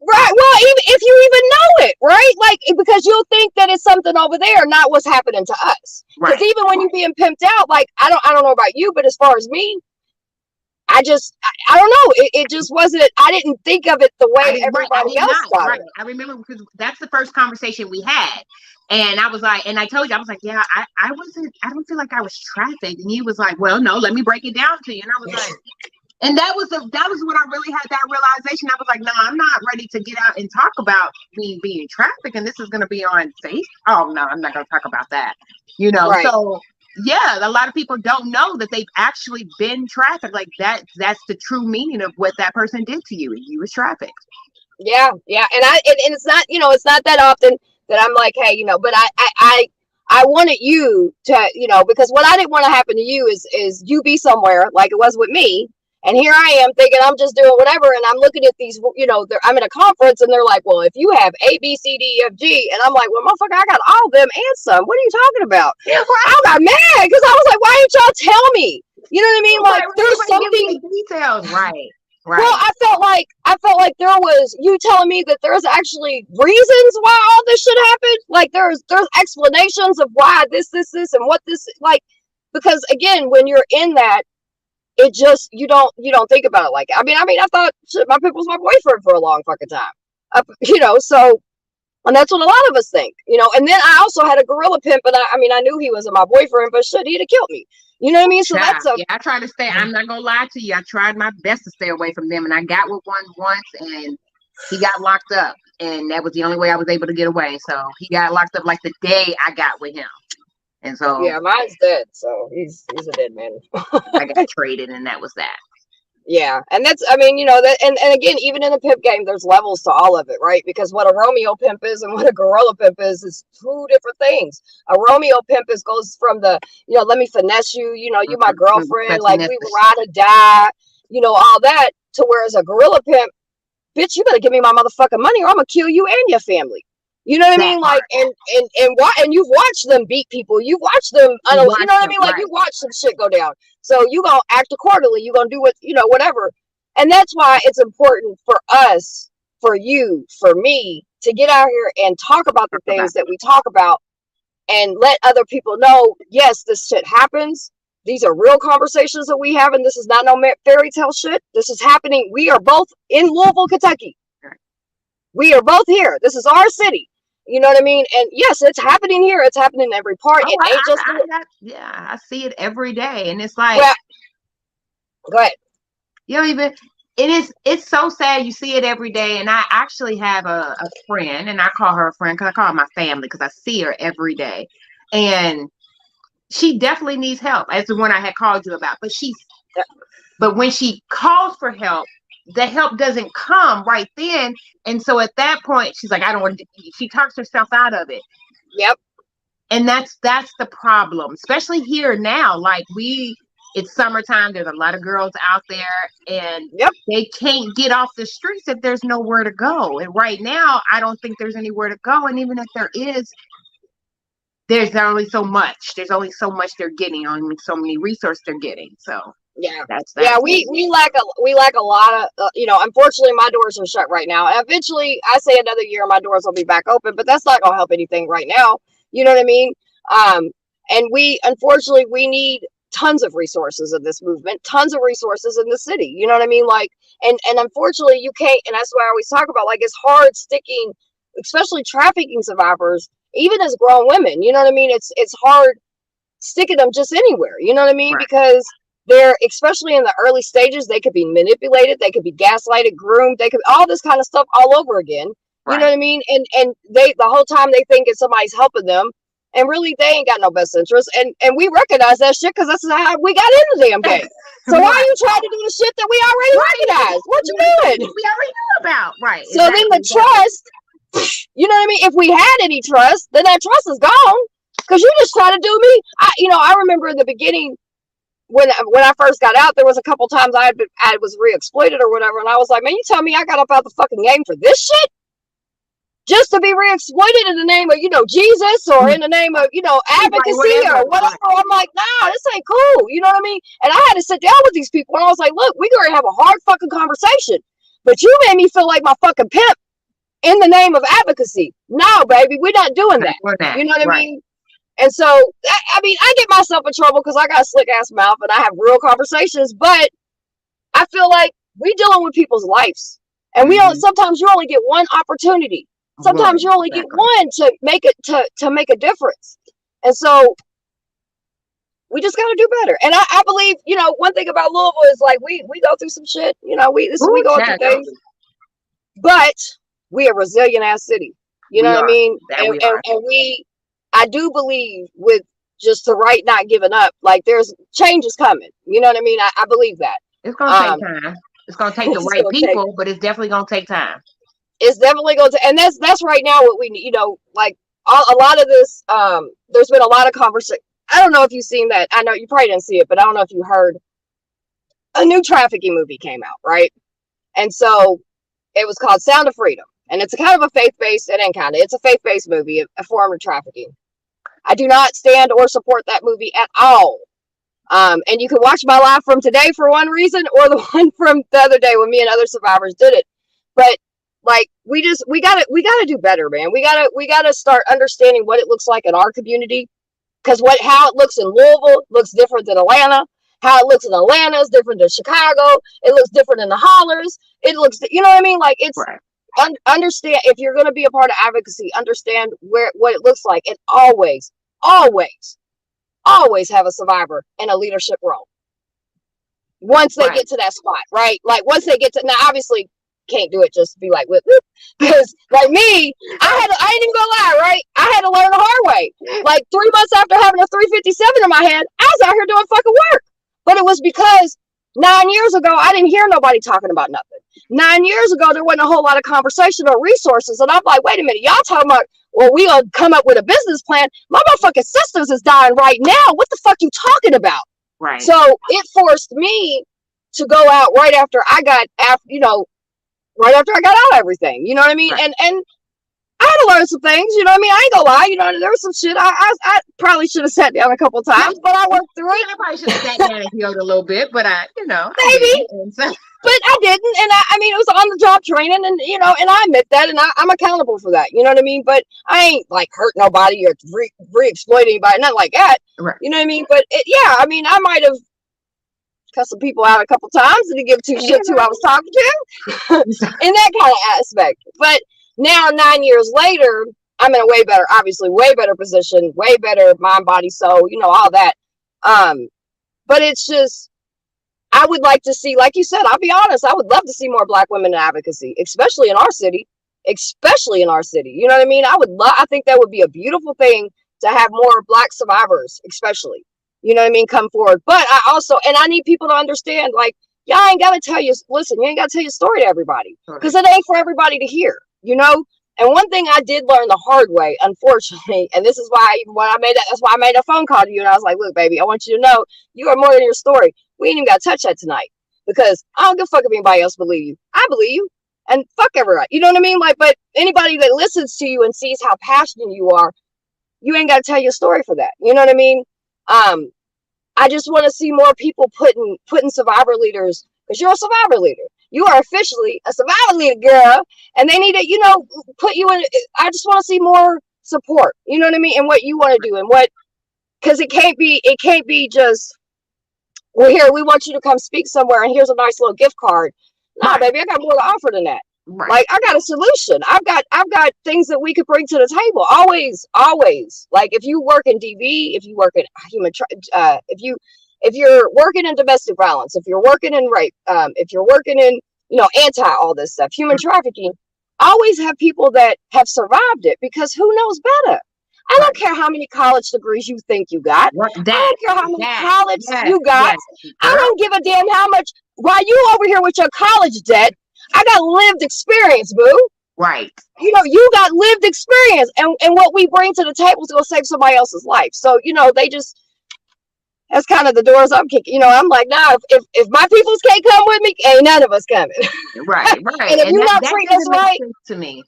Right. Well, even if you even know it, right? Like, because you'll think that it's something over there, not what's happening to us. Because Right. even when you're being pimped out, like, I don't know about you, but as far as me, I don't know. It just wasn't, I didn't think of it the way everybody else thought it. I remember because that's the first conversation we had. And I was like, and I told you, I was like, yeah, I don't feel like I was trafficked. And you was like, well, no, let me break it down to you. And I was like, and that was when I really had that realization. I was like, no, I'm not ready to get out and talk about me being trafficked. And this is going to be on Facebook. Oh, no, I'm not going to talk about that. Right. So yeah, a lot of people don't know that they've actually been trafficked. Like that's the true meaning of what that person did to you. You was trafficked. Yeah. And it's not, it's not that often that I'm like, hey, but I wanted you to, because what I didn't want to happen to you is you be somewhere like it was with me. And here I am thinking I'm just doing whatever. And I'm looking at these, I'm in a conference and they're like, well, if you have A, B, C, D, E, F, G. And I'm like, well, motherfucker, I got all of them and some. What are you talking about? I got mad because I was like, why didn't y'all tell me? You know what I mean? Like, there's something. Details, right. Well, I felt like there was you telling me that there's actually reasons why all this should happen. Like there's explanations of why this, and what this like, because again, when you're in that, it just you don't think about it like I mean I thought shit, my pimp was my boyfriend for a long fucking time. So, and that's what a lot of us think, and then I also had a gorilla pimp, and I knew he wasn't my boyfriend, but shit, he'd have killed me. You know what I mean? So I try to stay. I'm not gonna lie to you. I tried my best to stay away from them, and I got with one once, and he got locked up, and that was the only way I was able to get away. So he got locked up like the day I got with him. And so yeah, mine's dead, so he's a dead man. I got traded, and that was that. Yeah, and that's that, and again, even in the pimp game, there's levels to all of it, right? Because what a Romeo pimp is and what a gorilla pimp is two different things. A Romeo pimp goes from the let me finesse you, you my girlfriend, like we ride or die, all that, to whereas a gorilla pimp, bitch, you better give me my motherfucking money or I'm gonna kill you and your family. You know what I mean? Like, and you've watched them beat people. You've watched them, you know what I mean? Like, you watch some shit go down. So you gonna act accordingly. You gonna do what, whatever. And that's why it's important for us, for you, for me, to get out here and talk about the things that we talk about and let other people know, yes, this shit happens. These are real conversations that we have, and this is not no fairy tale shit. This is happening. We are both in Louisville, Kentucky. We are both here. This is our city. You know what I mean? And yes, it's happening here. It's happening in every part. It ain't just I see it every day, and it's like, go ahead. It's so sad. You see it every day, and I actually have a friend, and I call her a friend because I call her my family because I see her every day, and she definitely needs help, as the one I had called you about. But when she calls for help, the help doesn't come right then. And so at that point, she's like, I don't want to, she talks herself out of it. Yep. And that's the problem, especially here now. Like it's summertime. There's a lot of girls out there, and they can't get off the streets if there's nowhere to go. And right now, I don't think there's anywhere to go. And even if there is, there's only so much. There's only so much they're getting, only so many resources they're getting. So Yeah, we lack a lot of unfortunately my doors are shut right now. Eventually I say another year my doors will be back open, but that's not going to help anything right now. You know what I mean? And we unfortunately we need tons of resources in this movement, tons of resources in the city. You know what I mean? Like, and unfortunately you can't, and that's why I always talk about, like, it's hard sticking, especially trafficking survivors, even as grown women. You know what I mean? It's hard sticking them just anywhere. You know what I mean? Right. Because they're, especially in the early stages, they could be manipulated, they could be gaslighted, groomed, they could all this kind of stuff all over again. You know what I mean? And they, the whole time, they think it's somebody's helping them, and really they ain't got no best interest. And we recognize that shit because that's how we got in the damn game. So why are you trying to do the shit that we already recognize? What you doing? We already knew about, right? So then the trust, you know what I mean? If we had any trust, then that trust is gone. Because you just try to do me. I remember in the beginning when I first got out, there was a couple times I was re-exploited or whatever, and I was like, man, you tell me I got up out the fucking game for this shit? Just to be re-exploited in the name of, Jesus, or in the name of, advocacy or whatever. I'm like, nah, this ain't cool. You know what I mean? And I had to sit down with these people, and I was like, look, we're going to have a hard fucking conversation. But you made me feel like my fucking pimp in the name of advocacy. No, baby, we're not doing that. You know what I mean? And so, I mean, I get myself in trouble because I got a slick ass mouth and I have real conversations, but I feel like we dealing with people's lives, and we don't, sometimes you only get one opportunity. Sometimes you only get one to make it, to make a difference. And so we just got to do better. And I believe, one thing about Louisville is, like, we go through some shit, we go through things, but we a resilient ass city. You know what I mean? And I do believe with just the right not giving up, like, there's changes coming. You know what I mean? I believe that. It's going to take time. It's going to take the right people, but it's definitely going to take time. It's definitely going to, and that's right now what we need, like, a lot of this, there's been a lot of conversation. I don't know if you've seen that. I know you probably didn't see it, but I don't know if you heard, a new trafficking movie came out, right? And so it was called Sound of Freedom. And it's a kind of a faith-based, it's a faith-based movie, a form of trafficking. I do not stand or support that movie at all. And you can watch my live from today for one reason, or the one from the other day when me and other survivors did it. But, like, we gotta do better, man. We gotta start understanding what it looks like in our community, because how it looks in Louisville looks different than Atlanta. How it looks in Atlanta is different than Chicago. It looks different in the hollers. It looks, you know what I mean? Like, it's understand, if you're going to be a part of advocacy, understand what it looks like, and always have a survivor in a leadership role once they get to that spot, right? Like, once they get to, now obviously can't do it just be like, because like me, I ain't even gonna lie, right? I had to learn the hard way. Like 3 months after having a 357 in my hand, I was out here doing fucking work. But it was because 9 years ago, I didn't hear nobody talking about nothing. 9 years ago, there wasn't a whole lot of conversation or resources. And I'm like, wait a minute, y'all talking about, well, we gonna come up with a business plan. My motherfucking sisters is dying right now. What the fuck you talking about? Right. So it forced me to go out right after I got, right after I got out of everything. You know what I mean? Right. And I had to learn some things, you know what I mean? I ain't gonna lie, there was some shit I probably should have sat down a couple of times, but I worked through it. I probably should have sat down and healed a little bit, but maybe. But I didn't, and I mean, it was on the job training, and and I admit that, and I'm accountable for that. You know what I mean? But I ain't like hurt nobody or re-exploit anybody, not like that. Right. You know what I mean? But I mean, I might have cut some people out a couple times and didn't give two shits who I was talking to, in that kind of aspect. But now, 9 years later, I'm in a way better position, way better mind, body, soul, all that. But it's just, I would like to see, like you said, I'll be honest, I would love to see more Black women in advocacy, especially in our city. You know what I mean? I think that would be a beautiful thing to have more Black survivors, especially, you know what I mean, come forward. But I need people to understand, like, y'all ain't got to tell you your story to everybody, because it ain't for everybody to hear, And one thing I did learn the hard way, unfortunately, and this is why that's why I made a phone call to you, and I was like, look, baby, I want you to know you are more than your story. We ain't even got to touch that tonight, because I don't give a fuck if anybody else believe you. I believe you, and fuck everybody. You know what I mean? Like, but anybody that listens to you and sees how passionate you are, you ain't got to tell your story for that. You know what I mean? I just want to see more people putting survivor leaders, because you're a survivor leader. You are officially a survivor leader, girl, and they need to, put you in. I just want to see more support. You know what I mean? And what you want to do, and what, because it can't be just, well, here, we want you to come speak somewhere, and here's a nice little gift card. No, Right. baby, I got more to offer than that. Right. Like, I got a solution. I've got things that we could bring to the table. Always. Like, if you work in DV, if you work in if you're working in domestic violence, if you're working in rape, if you're working in, anti all this stuff, human trafficking, always have people that have survived it, because who knows better? I don't care how many college degrees you think you got. I don't care how many college you got. I don't give a damn how much. While you over here with your college debt, I got lived experience, boo. Right. You got lived experience, and what we bring to the table is going to save somebody else's life. So, they just, that's kind of the doors I'm kicking. I'm like, nah, if my peoples can't come with me, ain't none of us coming. Right. And if you're not treating us right, to me,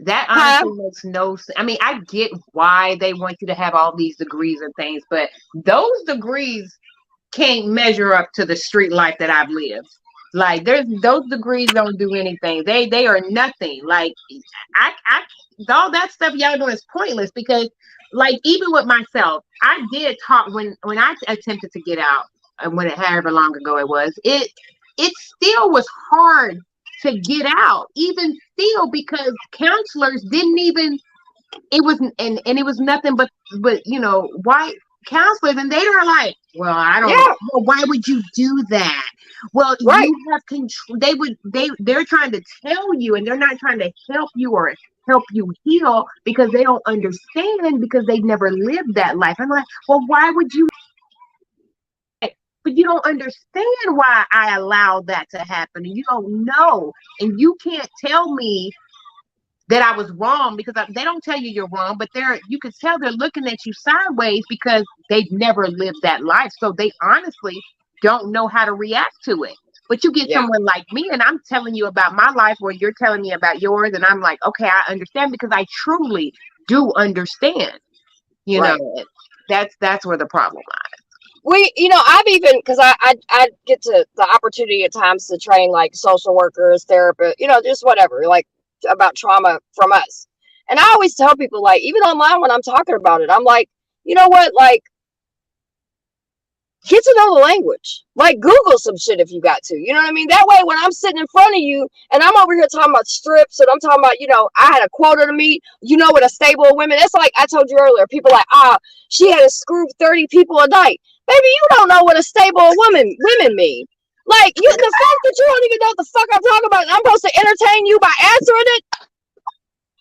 that honestly makes no sense. I mean, I get why they want you to have all these degrees and things, but those degrees can't measure up to the street life that I've lived. Like, those degrees don't do anything. They are nothing. Like, I all that stuff y'all doing is pointless, because, like, even with myself, I did talk when I attempted to get out, when however long ago it was, it still was hard to get out, even still, because counselors didn't even, it was, and it was nothing but white counselors, and they were like, well, I don't know. Well, why would you do that? Well, right. You have control. They're trying to tell you, and they're not trying to help you or help you heal, because they don't understand, because they've never lived that life. I'm like, well, why would you? But you don't understand why I allowed that to happen, and you don't know, and you can't tell me that I was wrong, because they don't tell you you're wrong, but you can tell they're looking at you sideways, because they've never lived that life. So they honestly don't know how to react to it. But you get someone like me, and I'm telling you about my life, where you're telling me about yours, and I'm like, okay, I understand, because I truly do understand. That's where the problem lies. I've even, because I get to the opportunity at times to train like social workers, therapists, just whatever, like, about trauma from us. And I always tell people, like, even online when I'm talking about it, I'm like, you know what, like, get to know the language. Like, Google some shit if you got to. You know what I mean? That way, when I'm sitting in front of you and I'm over here talking about strips, and I'm talking about, I had a quota to meet, with a stable of women. It's like I told you earlier, people like, she had to screw 30 people a night. Baby, you don't know what a stable of women mean. Like, the fact that you don't even know what the fuck I'm talking about, and I'm supposed to entertain you by answering it.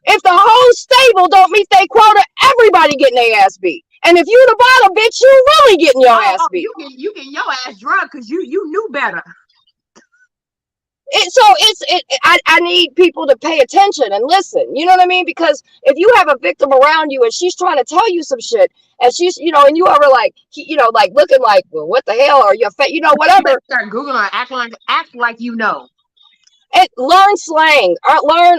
If the whole stable don't meet their quota, everybody getting their ass beat. And if you the bottom, bitch, you really getting your ass beat. You get your ass drugged, because you knew better. I need people to pay attention and listen. You know what I mean? Because if you have a victim around you and she's trying to tell you some shit, and she's, and you ever like, like looking like, well, what the hell, or your face, whatever. Start Googling, act like you know. And learn slang, learn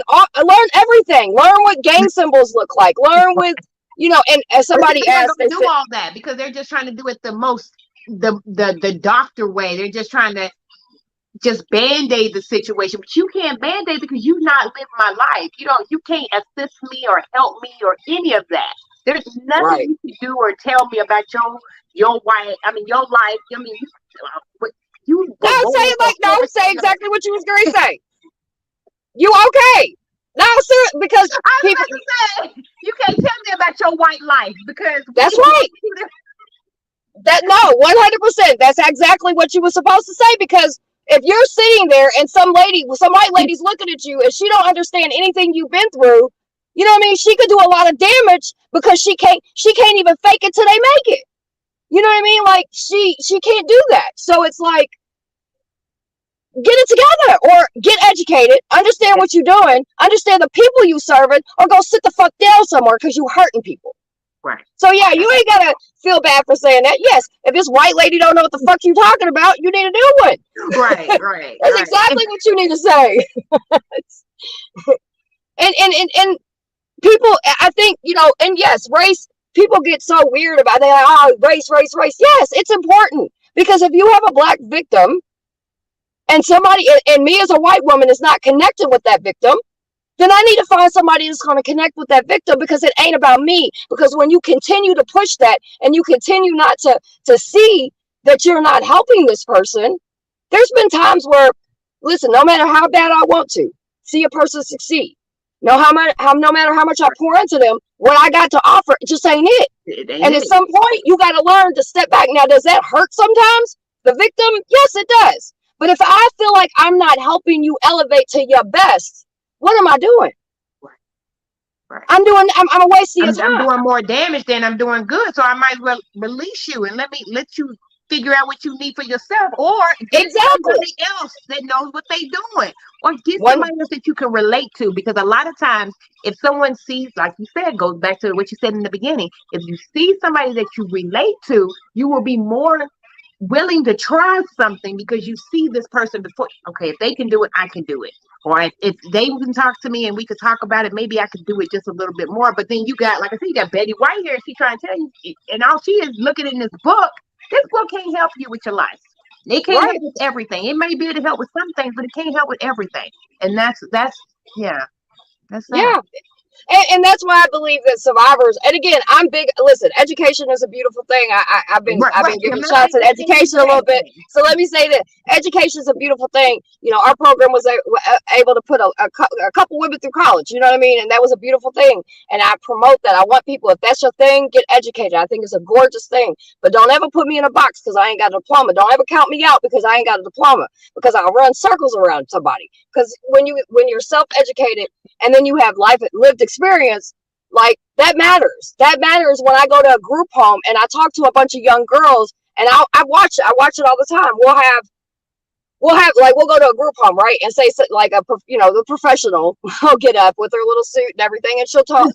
everything. Learn what gang symbols look like. Learn with, and as somebody asked, they do all that because they're just trying to do it the most, the doctor way. They're just trying to just band-aid the situation, but you can't band-aid, because you've not lived my life. You can't assist me or help me or any of that. There's nothing you can do or tell me about your wife. I mean, your life. I mean, say exactly what you was going to say. You okay? No, sir, because people say you can't tell me about your white life, because that's right. 100%. That's exactly what you were supposed to say, because if you're sitting there and some white lady's looking at you and she don't understand anything you've been through, you know what I mean? She could do a lot of damage, because she can't even fake it till they make it. You know what I mean? Like, she can't do that. So it's like, get it together, or get educated, understand what you're doing, understand the people you serving, or go sit the fuck down somewhere, because you hurting people. Right. So yeah, you ain't gotta feel bad for saying that. Yes, if this white lady don't know what the fuck you talking about, you need a new one. Right. That's exactly what you need to say. and people, I think, and yes, race people get so weird about it. They're like, oh, race, race, race. Yes, it's important, because if you have a black victim and somebody, and me as a white woman is not connected with that victim, then I need to find somebody that's going to connect with that victim, because it ain't about me. Because when you continue to push that and you continue not to see that you're not helping this person, there's been times where, listen, no matter how bad I want to see a person succeed, no matter how much I pour into them, what I got to offer just ain't it. And at some point, you got to learn to step back. Now, does that hurt sometimes? The victim? Yes, it does. But if I feel like I'm not helping you elevate to your best, what am I doing? Right. I'm a waste of your time. I'm doing more damage than I'm doing good. So I might well release you and let you figure out what you need for yourself, or get somebody else that knows what they're doing, or get somebody else that you can relate to. Because a lot of times, if someone sees, like you said, goes back to what you said in the beginning, if you see somebody that you relate to, you will be more willing to try something, because you see this person before. Okay, if they can do it, I can do it. Or if they can talk to me and we could talk about it, maybe I could do it just a little bit more. But then you got, like I said, you got Betty White here. She's trying to tell you, and all she is looking in this book. This book can't help you with your life. It can't help with everything. It may be able to help with some things, but it can't help with everything. And that's yeah. And that's why I believe that survivors, and again, I'm big, listen, education is a beautiful thing. I've been giving shots at education a little bit. So let me say that education is a beautiful thing. You know, our program was able to put a couple women through college, you know what I mean? And that was a beautiful thing. And I promote that. I want people, if that's your thing, get educated. I think it's a gorgeous thing. But don't ever put me in a box because I ain't got a diploma. Don't ever count me out because I ain't got a diploma, because I'll run circles around somebody. Because when you're self-educated and then you have lived experience, like that matters. That matters when I go to a group home and I talk to a bunch of young girls, and I watch it all the time. We'll go to a group home, right? And say, like, the professional will get up with her little suit and everything, and she'll talk,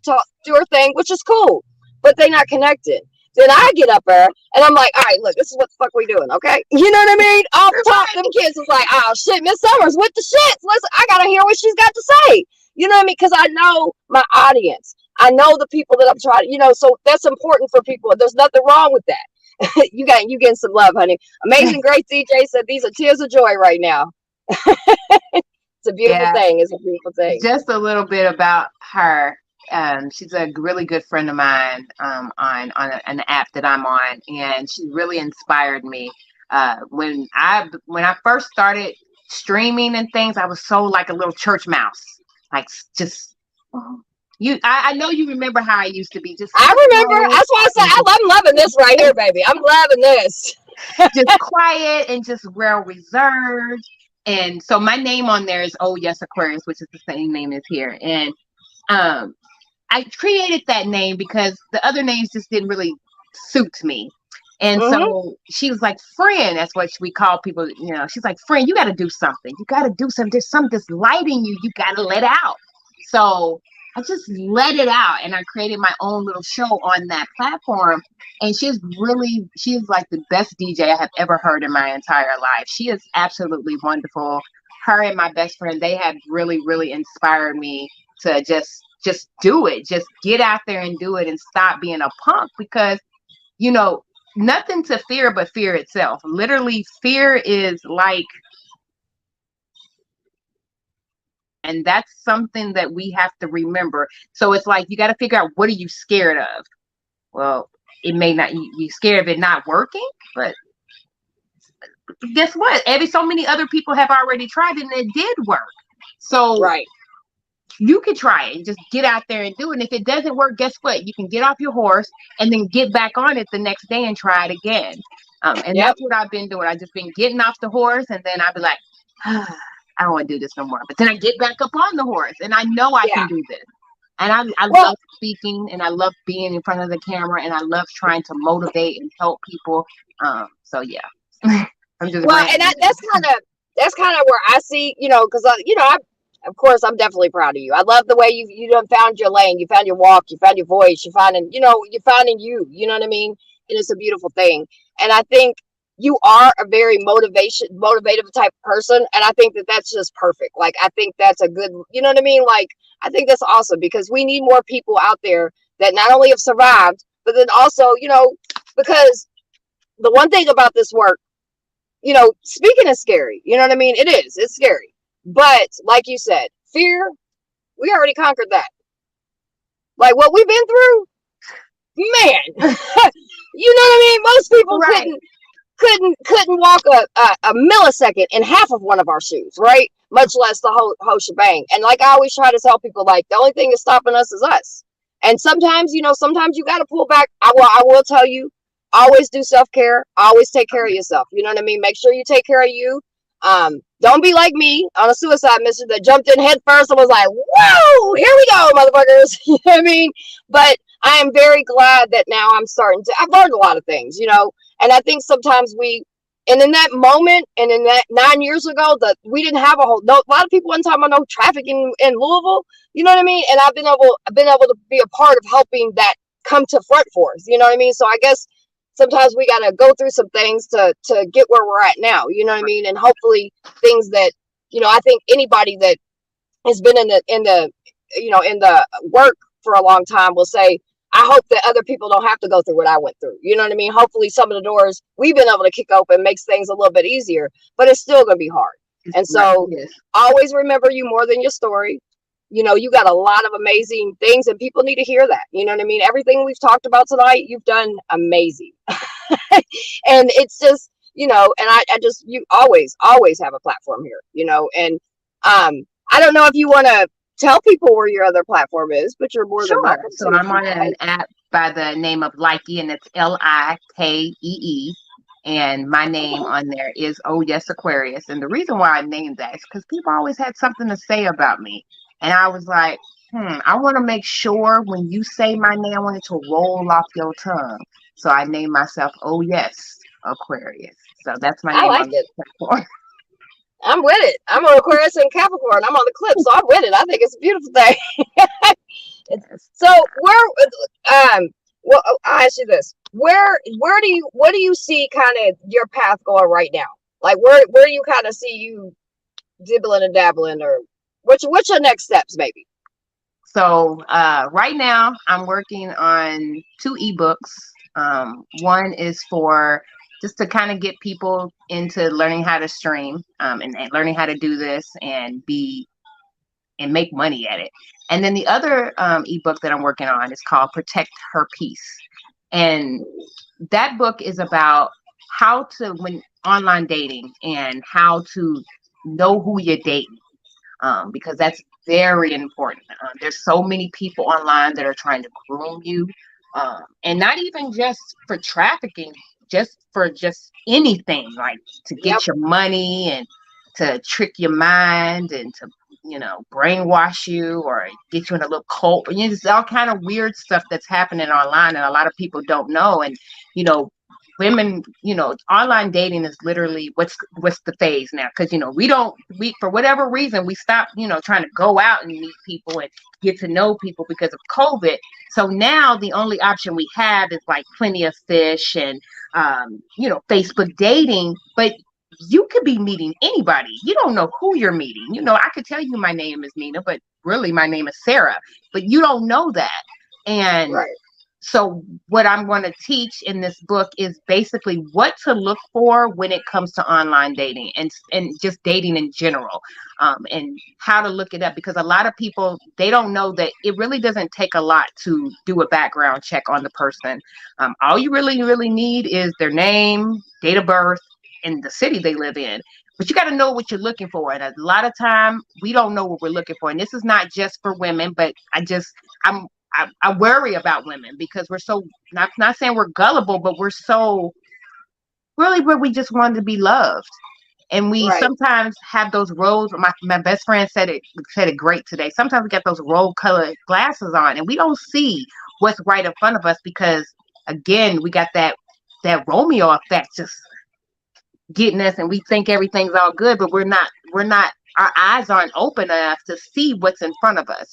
do her thing, which is cool, but they're not connected. Then I get up there and I'm like, all right, look, this is what the fuck we doing, okay? You know what I mean? Off the top, them kids is like, oh shit, Miss Summers with the shits. Listen, I gotta hear what she's got to say. You know what I mean? Because I know my audience. I know the people that I'm trying, so that's important for people. There's nothing wrong with that. you getting some love, honey. Amazing Grace DJ said these are tears of joy right now. It's a beautiful thing. It's a beautiful thing. Just a little bit about her. She's a really good friend of mine on an app that I'm on, and she really inspired me. When I first started streaming and things, I was so like a little church mouse. Like, just I know you remember how I used to be. I remember. That's why I said I'm loving this right here, baby. I'm loving this. Just quiet and just well reserved. And so my name on there is Oh Yes Aquarius, which is the same name as here. And I created that name because the other names just didn't really suit me. And so she was like, friend, that's what we call people, she's like, friend, you got to do something. You got to do something. There's something that's lighting you. You got to let out. So I just let it out, and I created my own little show on that platform. And she's like the best DJ I have ever heard in my entire life. She is absolutely wonderful. Her and my best friend, they have really, really inspired me to just do it. Just get out there and do it and stop being a punk, because, nothing to fear but fear itself. Literally, fear is like, and that's something that we have to remember. So it's like, you got to figure out, what are you scared of? Well, it may not, you're scared of it not working, but guess what? So many other people have already tried it and it did work. So you could try it and just get out there and do it. And if it doesn't work, guess what? You can get off your horse and then get back on it the next day and try it again. And that's what I've been doing. I've just been getting off the horse, and then I'll be like, I don't want to do this no more. But then I get back up on the horse, and I know I can do this. And I love speaking, and I love being in front of the camera, and I love trying to motivate and help people. So yeah, I'm just and that's kind of where I see, because of course I'm definitely proud of you. I love the way you done found your lane, you found your walk, you found your voice, you're finding you. You know what I mean? And it's a beautiful thing. And I think you are a very motivative type of person. And I think that's just perfect. Like, I think that's a good, you know what I mean? Like, I think that's awesome, because we need more people out there that not only have survived, But then also, because the one thing about this work, speaking is scary. You know what I mean? It is. It's scary. But like you said, fear, we already conquered that. Like what we've been through, man. You know what I mean? Most people Right. couldn't walk a millisecond in half of one of our shoes, right? Much less the whole shebang. And like I always try to tell people, like the only thing that's stopping us is us. And sometimes, sometimes you got to pull back. I will tell you, always do self-care. Always take care of yourself. You know what I mean? Make sure you take care of you. Don't be like me on a suicide mission that jumped in head first and was like, whoa, here we go, motherfuckers. You know what I mean? But I am very glad that now I've learned a lot of things, and I think sometimes and in that moment, and in that 9 years ago, that we didn't have a lot of people weren't talking about no traffic in Louisville. You know what I mean? And I've been able to be a part of helping that come to front for us. You know what I mean? So I guess sometimes we got to go through some things to get where we're at now. You know what I mean? And hopefully things that, I think anybody that has been in the work for a long time will say, I hope that other people don't have to go through what I went through. You know what I mean? Hopefully some of the doors we've been able to kick open makes things a little bit easier, but it's still going to be hard. And so always remember you more than your story. You got a lot of amazing things and people need to hear that. You know what I mean? Everything we've talked about tonight, you've done amazing. And it's just, and I just, you always have a platform here, and I don't know if you want to tell people where your other platform is, but you're more than welcome. So I'm on an app by the name of Likee, and it's Likee. And my name on there is Oh Yes Aquarius. And the reason why I named that is because people always had something to say about me. And I was like, I want to make sure when you say my name, I want it to roll off your tongue. So I named myself Oh Yes Aquarius. So that's my name on the platform. I'm with it. I'm on Aquarius and Capricorn. I'm on the clip, so I'm with it. I think it's a beautiful thing. So well, I'll ask you this: what do you see kind of your path going right now? Like where do you kind of see you dibbling and dabbling, or what's your next steps, maybe? So right now I'm working on 2 ebooks. One is for just to kind of get people into learning how to stream and learning how to do this and make money at it. And then the other ebook that I'm working on is called Protect Her Peace. And that book is about how to, when online dating, and how to know who you're dating, because that's very important. There's so many people online that are trying to groom you, and not even just for trafficking, just for anything, like to get your money and to trick your mind and to brainwash you or get you in a little cult. And just all kind of weird stuff that's happening online, and a lot of people don't know. And women, online dating is literally what's the phase now, because we for whatever reason we stopped trying to go out and meet people and get to know people because of COVID. So now the only option we have is like Plenty of Fish and Facebook dating. But you could be meeting anybody. You don't know who you're meeting. I could tell you my name is Nina, but really my name is Sarah, but you don't know that. And so what I'm going to teach in this book is basically what to look for when it comes to online dating and just dating in general, and how to look it up, because a lot of people, they don't know that it really doesn't take a lot to do a background check on the person. All you really need is their name, date of birth, and the city they live in. But you got to know what you're looking for. And a lot of time we don't know what we're looking for. And this is not just for women, but I worry about women because we're so, not saying we're gullible, but we're so really where we just want to be loved. And we sometimes have those rose. My best friend said it great today. Sometimes we get those rose colored glasses on and we don't see what's right in front of us, because again, we got that Romeo effect just getting us, and we think everything's all good, but we're not, our eyes aren't open enough to see what's in front of us.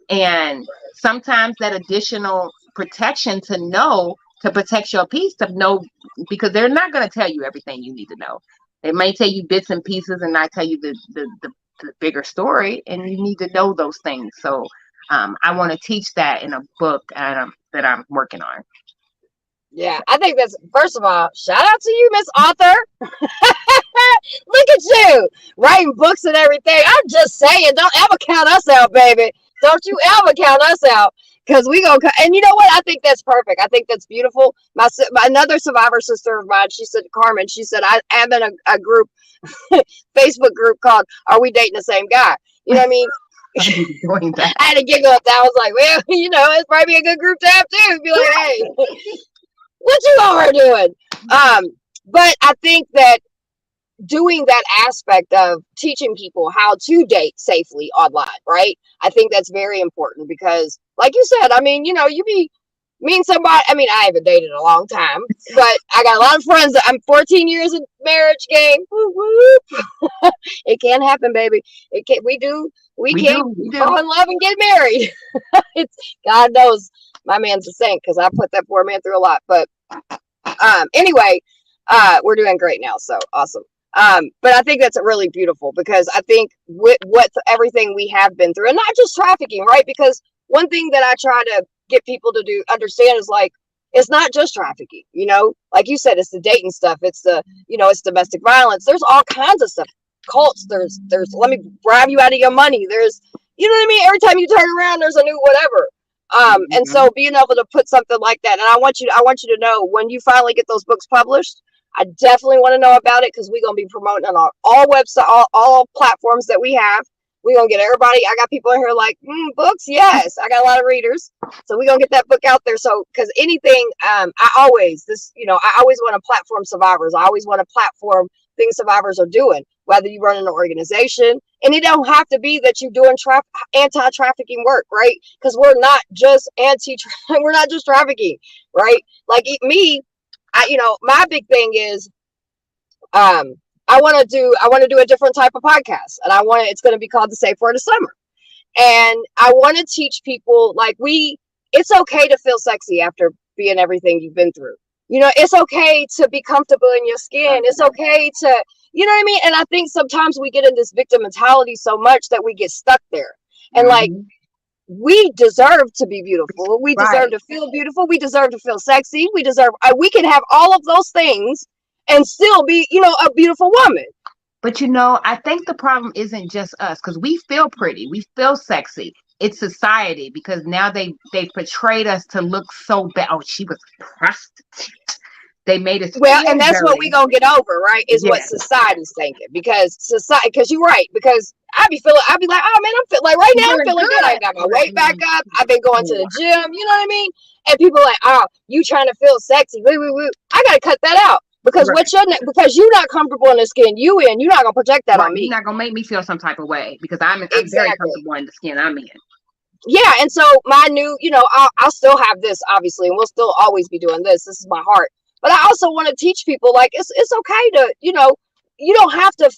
And sometimes that additional protection to protect your peace, to know, because they're not going to tell you everything you need to know. They may tell you bits and pieces and not tell you the bigger story, and you need to know those things. So I want to teach that in a book that I'm working on. Yeah, I think that's, first of all, shout out to you, Miss Author. Look at you writing books and everything. I'm just saying, don't ever count us out, baby. Don't you ever count us out, because we gonna. And you know what? I think that's perfect. I think that's beautiful. My another survivor sister of mine, she said, Carmen. She said, I am in a group, Facebook group called "Are We Dating the Same Guy?" You know what I mean? Doing that. I had to giggle at that. I was like, well, it's probably a good group to have too. Be like, hey, what you all are doing? But I think that doing that aspect of teaching people how to date safely online, right? I think that's very important because, like you said, I mean, you be meeting somebody. I mean, I haven't dated in a long time, but I got a lot of friends. I'm 14 years in marriage game. Whoop, whoop. It can happen, baby. It can. We can fall in love and get married. It's, God knows my man's a saint because I put that poor man through a lot. But anyway, we're doing great now, so awesome. But I think that's really beautiful because I think with everything we have been through, and not just trafficking, right? Because one thing that I try to get people to understand is, like, it's not just trafficking, like you said, it's the dating stuff. It's it's domestic violence. There's all kinds of stuff. Cults. There's let me bribe you out of your money. There's, you know what I mean? Every time you turn around, there's a new whatever. And so being able to put something like that, and I want you to know when you finally get those books published, I definitely want to know about it because we're going to be promoting on all website, all platforms that we have. We're going to get everybody. I got people in here like, books. Yes. I got a lot of readers. So we're going to get that book out there. So, because anything, I always want to platform survivors. I always want to platform things survivors are doing, whether you run an organization, and it don't have to be that you're doing anti-trafficking work, right? Because we're not just we're not just trafficking, right? Like me, my big thing is, I want to do a different type of podcast, and it's going to be called The Safe Word of Summer. And I want to teach people, like, it's okay to feel sexy after being everything you've been through. It's okay to be comfortable in your skin. It's okay to, you know what I mean? And I think sometimes we get in this victim mentality so much that we get stuck there. And like, we deserve to be beautiful. We deserve to feel beautiful. We deserve to feel sexy. We can have all of those things and still be, a beautiful woman. But I think the problem isn't just us, because we feel pretty, we feel sexy. It's society, because now they portrayed us to look so bad. Oh, she was a prostitute. They made us and that's what we gonna get over, right? Is what society's thinking, because you're right. Because I be like, oh man, I'm like right now I'm feeling good. I got my weight back up. I've been going to the gym. You know what I mean? And people are like, oh, you trying to feel sexy? Woo. I gotta cut that out. Because because you're not comfortable in the skin you're not gonna project that on me. You're not gonna make me feel some type of way because I'm very comfortable in the skin I'm in. Yeah, and so my new, I'll still have this obviously, and we'll still always be doing this. This is my heart, but I also want to teach people, like, it's okay to, you don't have to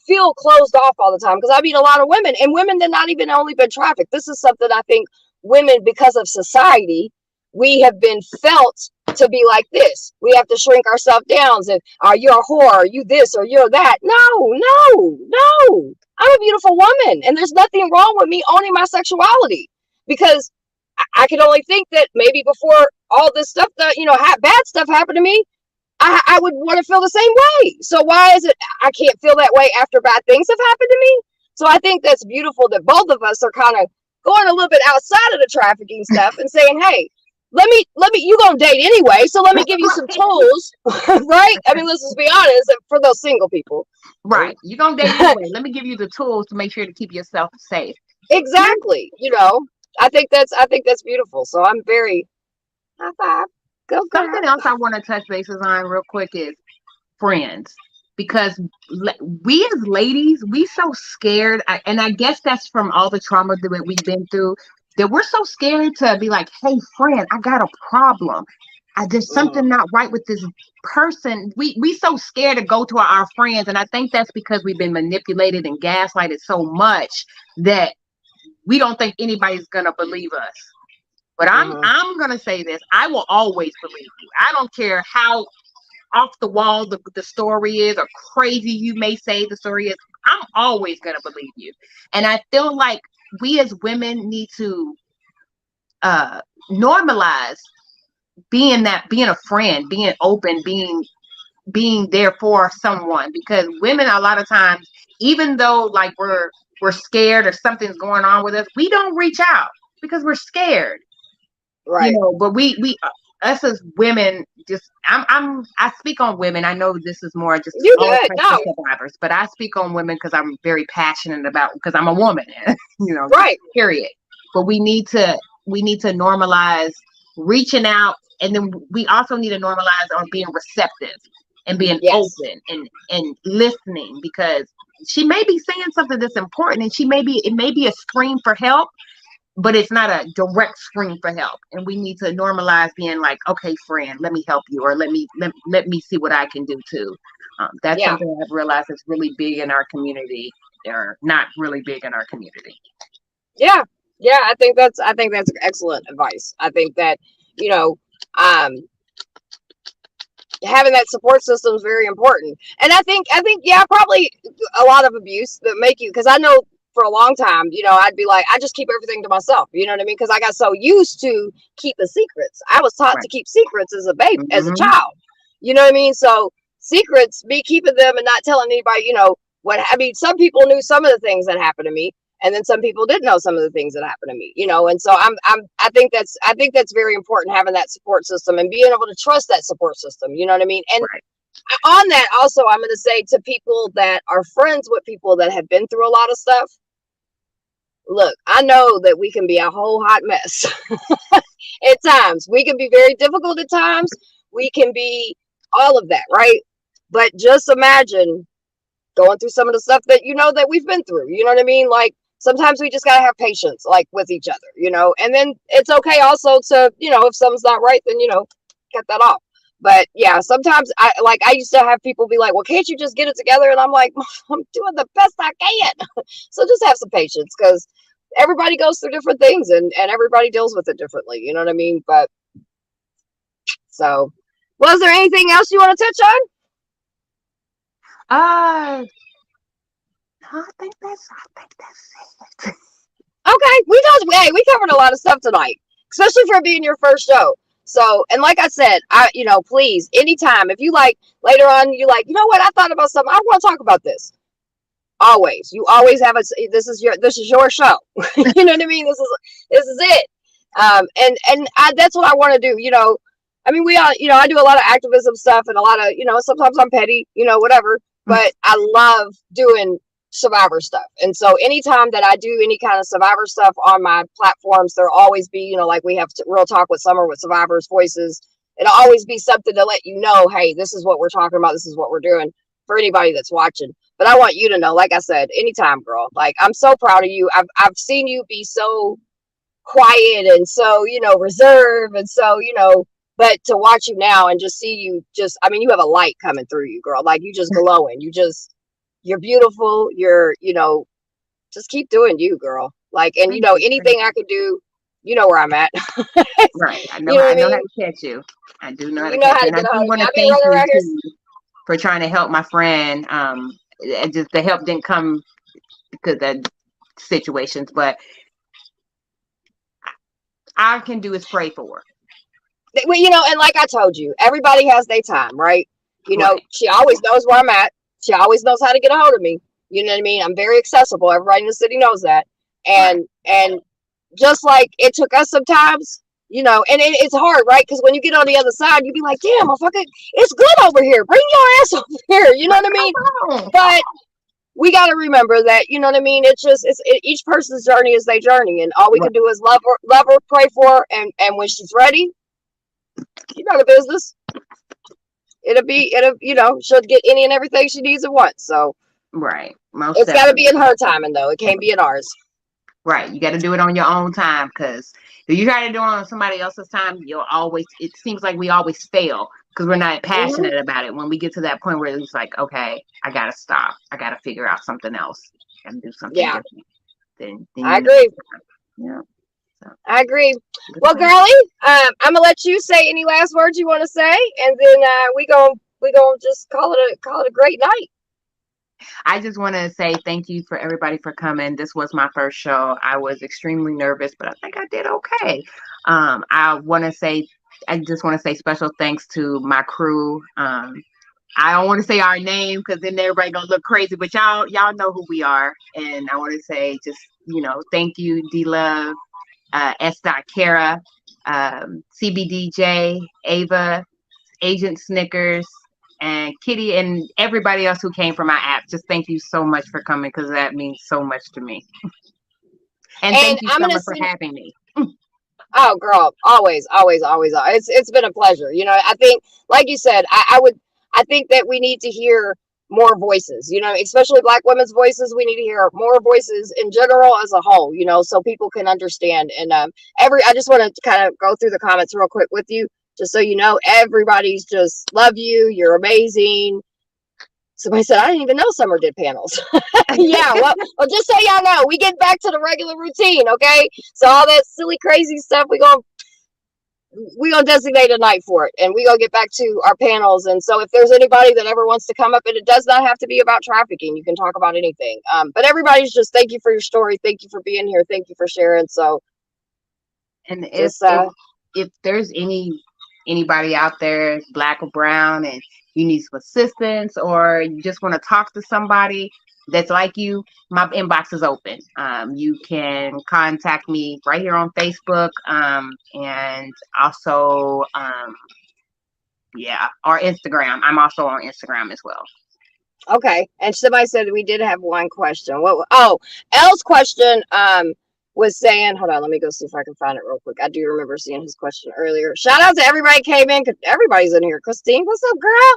feel closed off all the time. Because I meet a lot of women that not even only been trafficked. This is something I think women, because of society, we have been felt to be like this. We have to shrink ourselves down and, you're a whore, are you this or you're that. No. I'm a beautiful woman, and there's nothing wrong with me owning my sexuality, because I can only think that maybe before all this stuff that, bad stuff happened to me, I would want to feel the same way. So why is it I can't feel that way after bad things have happened to me? So I think that's beautiful that both of us are kind of going a little bit outside of the trafficking stuff and saying, hey, let me, you gonna date anyway, so let me give you some tools, right? I mean, let's just be honest, for those single people. Right. You're gonna date anyway. Let me give you the tools to make sure to keep yourself safe. Exactly. I think that's beautiful. So I'm very high five. Something else I want to touch bases on real quick is friends. Because we as ladies, we so scared, and I guess that's from all the trauma that we've been through, that we're so scared to be like, hey, friend, I got a problem. There's something not right with this person. We so scared to go to our friends. And I think that's because we've been manipulated and gaslighted so much that we don't think anybody's going to believe us. But I'm going to say this. I will always believe you. I don't care how off the wall the story is or crazy you may say the story is. I'm always going to believe you. And I feel like we as women need to normalize being a friend, being open, being there for someone, because women a lot of times, even though like we're scared or something's going on with us, we don't reach out because we're scared, Right. but we us as women, just I speak on women. I know this is more just You all good. types of No. survivors, but I speak on women because I'm very passionate about, because I'm a woman, Right. period. But we need to normalize reaching out, and then we also need to normalize on being receptive and being Yes. open and listening, because she may be saying something that's important, and it may be a scream for help, but it's not a direct scream for help. And we need to normalize being like, okay, friend, let me help you, or let me see what I can do too. That's Yeah. something I've realized is really big in our community, or not really big in our community. Yeah. Yeah. I think that's excellent advice. I think that, you know, um, having that support system is very important. And I think, yeah, probably a lot of abuse that make you, because I know for a long time, I'd be like, I just keep everything to myself. You know what I mean? Because I got so used to keeping secrets. I was taught Right. to keep secrets as a baby, as a Mm-hmm. child. You know what I mean? So secrets, me keeping them and not telling anybody, some people knew some of the things that happened to me, and then some people didn't know some of the things that happened to me, and so I think that's very important, having that support system and being able to trust that support system, you know what I mean? And Right. on that also, I'm going to say to people that are friends with people that have been through a lot of stuff, look, I know that we can be a whole hot mess at times. We can be very difficult at times. We can be all of that, right? But just imagine going through some of the stuff that that we've been through. You know what I mean? Like, sometimes we just gotta have patience, like, with each other. And then it's okay also to, if something's not right, then cut that off. But yeah, sometimes I used to have people be like, well, can't you just get it together? And I'm like, I'm doing the best I can. So just have some patience, because everybody goes through different things, and everybody deals with it differently. You know what I mean? But so, was there anything else you want to touch on? I think that's it. Okay, we covered a lot of stuff tonight, especially for being your first show. So, and like I said, please, anytime, if you like, later on, you like, what, I thought about something, I want to talk about this. Always, you always have this is your show. You know what I mean? This is it. That's what I want to do. I mean, we all, I do a lot of activism stuff, and a lot of, sometimes I'm petty, whatever, but I love doing survivor stuff. And so anytime that I do any kind of survivor stuff on my platforms, there'll always be, like we have Real Talk with Summer with Survivors Voices. It'll always be something to let you know, hey, this is what we're talking about. This is what we're doing, for anybody that's watching. But I want you to know, like I said, anytime, girl, like, I'm so proud of you. I've seen you be so quiet and so, reserved, and so, but to watch you now and just see you, I mean, you have a light coming through you, girl. Like, you just glowing. You're beautiful. You're, just keep doing you, girl. Like, and anything I could do, where I'm at. Right. I You know. know what I I know how mean? to catch you. I do know how You to know catch how you, to and I get a do hold of me. want to I've been thank running you around here. too for trying to help my friend. And just the help didn't come because of situations, but all I can do is pray for her. Well, and like I told you, everybody has their time, right? Right. She always knows where I'm at. She always knows how to get a hold of me. You know what I mean? I'm very accessible. Everybody in the city knows that. Right. And just like it took us sometimes, and it's hard, right? Because when you get on the other side, you be like, damn, motherfucker, it's good over here. Bring your ass over here. You know what I mean? But we got to remember that, you know what I mean? Each person's journey is their journey. And all we can do is love her, pray for her. And when she's ready, you know the business. She'll get any and everything she needs at once. So Right. it's got to be in her timing, though. It can't be in ours. Right. You got to do it on your own time, because if you try to do it on somebody else's time, it seems like we always fail because we're not passionate about it. When we get to that point where it's like, okay, I got to stop. I got to figure out something else and do something different. Then I agree. Yeah. So, I agree. Well, girlie, I'm gonna let you say any last words you want to say, and then we gonna just call it a great night. I just want to say thank you for everybody for coming. This was my first show. I was extremely nervous, but I think I did okay. I want to say I just want to say special thanks to my crew. I don't want to say our name because then everybody gonna look crazy, but y'all know who we are. And I want to say just, thank you, D Love, S. Kara, CBDJ, Ava, Agent Snickers, and Kitty, and everybody else who came from my app. Just thank you so much for coming because that means so much to me. And thank you, Summer, for having me. Oh, girl, always. It's been a pleasure. I think, like you said, I think that we need to hear more voices, especially Black women's voices. We need to hear more voices in general as a whole, so people can understand. And I just want to kind of go through the comments real quick with you, just so you know, everybody's just love you. You're amazing. Somebody said, I didn't even know Summer did panels. Yeah, well, just so y'all know, we get back to the regular routine, okay? So all that silly, crazy stuff, we gonna designate a night for it, and we gonna get back to our panels. And so if there's anybody that ever wants to come up, and it does not have to be about trafficking, you can talk about anything. But everybody's just, thank you for your story, thank you for being here, thank you for sharing. So, and if there's anybody out there, Black or brown, and you need some assistance, or you just want to talk to somebody that's like you, my inbox is open. You can contact me right here on Facebook, and also or Instagram. I'm also on Instagram as well. Okay. And somebody said we did have one question. Elle's question was saying, hold on, let me go see if I can find it real quick. I do remember seeing his question earlier. Shout out to everybody came in, because everybody's in here. Christine, what's up, girl?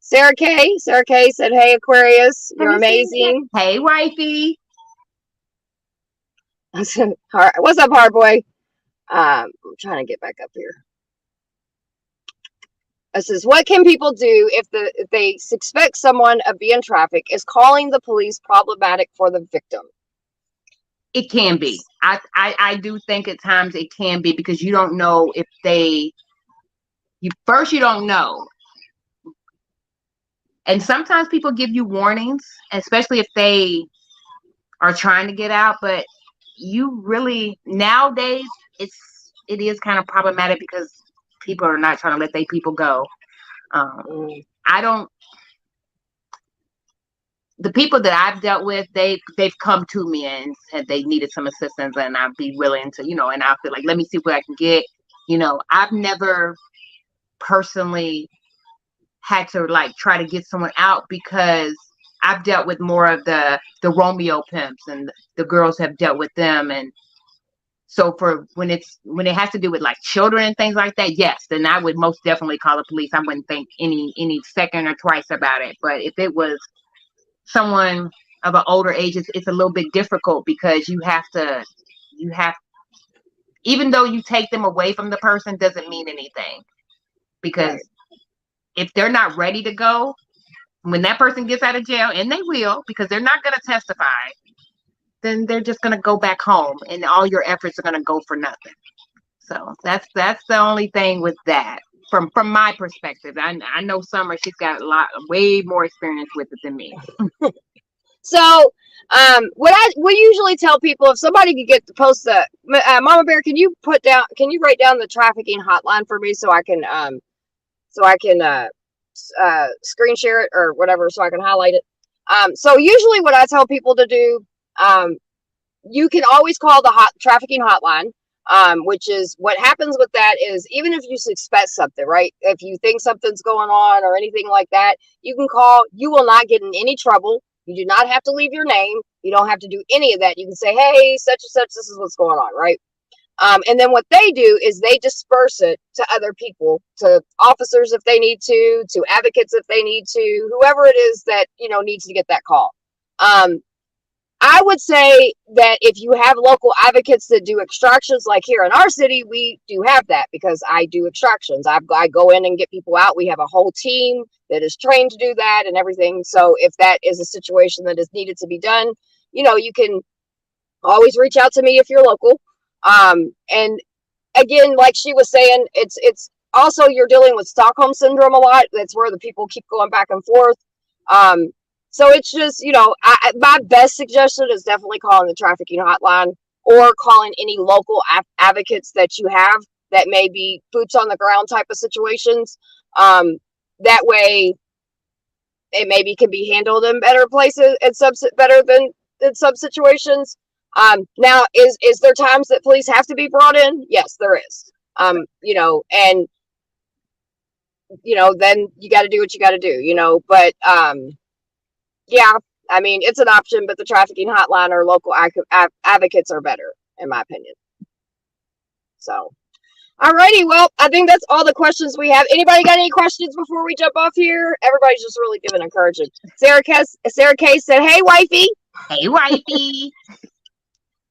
Sarah K said, hey, Aquarius, you're amazing. Hey, wifey. What's up, hard boy? I'm trying to get back up here. It says, what can people do if they suspect someone of being trafficked? Is calling the police problematic for the victim? It can be. I do think at times it can be, because you don't know if you don't know. And sometimes people give you warnings, especially if they are trying to get out. But you really, nowadays, it is kind of problematic because people are not trying to let their people go. The people that I've dealt with, they've come to me and said they needed some assistance, and I'd be willing to, and I'll feel like, let me see what I can get. I've never personally had to try to get someone out, because I've dealt with more of the Romeo pimps, and the girls have dealt with them. And so for when it has to do with children and things like that, yes, then I would most definitely call the police. I wouldn't think any second or twice about it. But if it was someone of an older age, it's a little bit difficult, because you have even though you take them away from the person, doesn't mean anything, because if they're not ready to go, when that person gets out of jail, and they will, because they're not going to testify, then they're just going to go back home, and all your efforts are going to go for nothing. So that's the only thing with that, from my perspective. I know Summer, she's got way more experience with it than me. So we usually tell people, if somebody could get the post the Mama Bear, can you write down the trafficking hotline for me, so I can screen share it or whatever, so I can highlight it. So usually what I tell people to do, you can always call the trafficking hotline, which is, what happens with that is, even if you suspect something, right? If you think something's going on or anything like that, you can call. You will not get in any trouble. You do not have to leave your name. You don't have to do any of that. You can say, hey, such and such, this is what's going on, right? And then what they do is they disperse it to other people, to officers if they need to advocates if they need to, whoever it is that, needs to get that call. I would say that if you have local advocates that do extractions, like here in our city, we do have that, because I do extractions. I go in and get people out. We have a whole team that is trained to do that and everything. So if that is a situation that is needed to be done, you can always reach out to me if you're local. And again, like she was saying, it's also, you're dealing with Stockholm syndrome a lot. That's where the people keep going back and forth. So it's just, my best suggestion is definitely calling the trafficking hotline, or calling any local advocates that you have that may be boots on the ground type of situations. That way it maybe can be handled in better places and better than in some situations. Now is there times that police have to be brought in? Yes, there is. You know, and you know, then you got to do what you got to do, you know, but yeah, I mean, it's an option, but the trafficking hotline or local advocates are better, in my opinion. So, alrighty, well, I think that's all the questions we have. Anybody got any questions before we jump off here? Everybody's just really giving encouragement. Sarah K said, "Hey, wifey." Hey, wifey.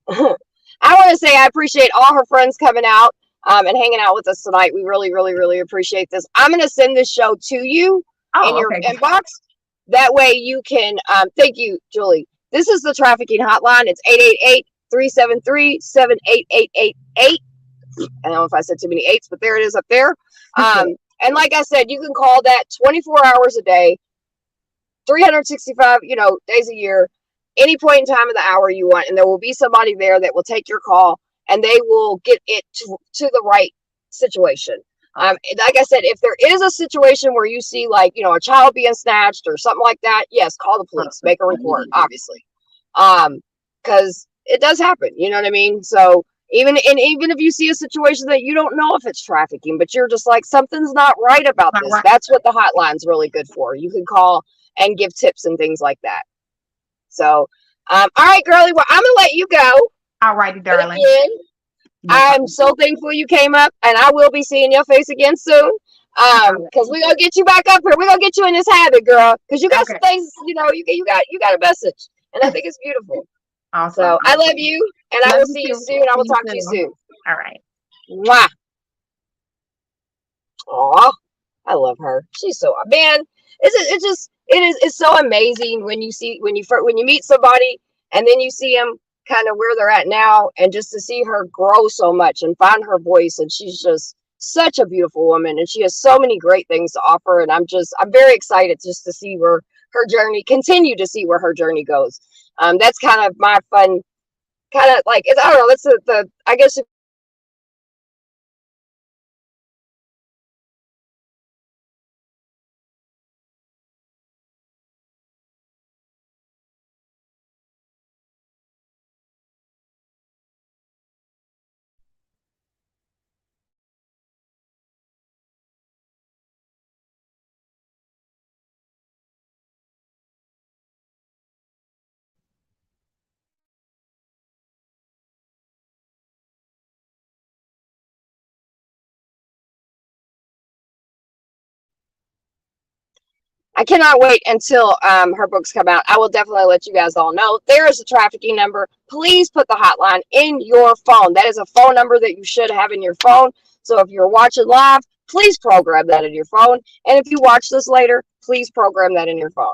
I want to say I appreciate all her friends coming out and hanging out with us tonight. We really, really, really appreciate this. I'm going to send this show to you in your inbox. That way you can, thank you, Julie. This is the trafficking hotline. It's 888-373-78888. I don't know if I said too many eights, but there it is up there. And like I said, you can call that 24 hours a day, 365, you know, days a year, any point in time of the hour you want. And there will be somebody there that will take your call and they will get it to the right situation. Like I said, if there is a situation where you see, like, you know, a child being snatched or something like that, yes, call the police, make a report, obviously. Because it does happen, you know what I mean? So even if you see a situation that you don't know if it's trafficking, but you're just like, something's not right about this, that's what the hotline's really good for. You can call and give tips and things like that. So, all right, girlie, well, I'm gonna let you go. All righty, darling. Again, I'm so thankful you came up, and I will be seeing your face again soon. Because we're gonna get you back up here. We're gonna get you in this habit, girl. Because you got some things, you know, you got a message, and I think it's beautiful. Awesome. So I love you, and I will see you soon. I will talk to you soon. All right. Mwah. Aw, I love her. She's so, man. It's so amazing when you meet somebody and then you see them kind of where they're at now, and just to see her grow so much and find her voice. And she's just such a beautiful woman, and she has so many great things to offer. And I'm very excited just to see where her journey, continue to see where her journey goes. That's kind of my fun, kind of like, I don't know, that's I guess I cannot wait until her books come out. I will definitely let you guys all know. There is a trafficking number. Please put the hotline in your phone. That is a phone number that you should have in your phone. So if you're watching live, please program that in your phone. And if you watch this later, please program that in your phone.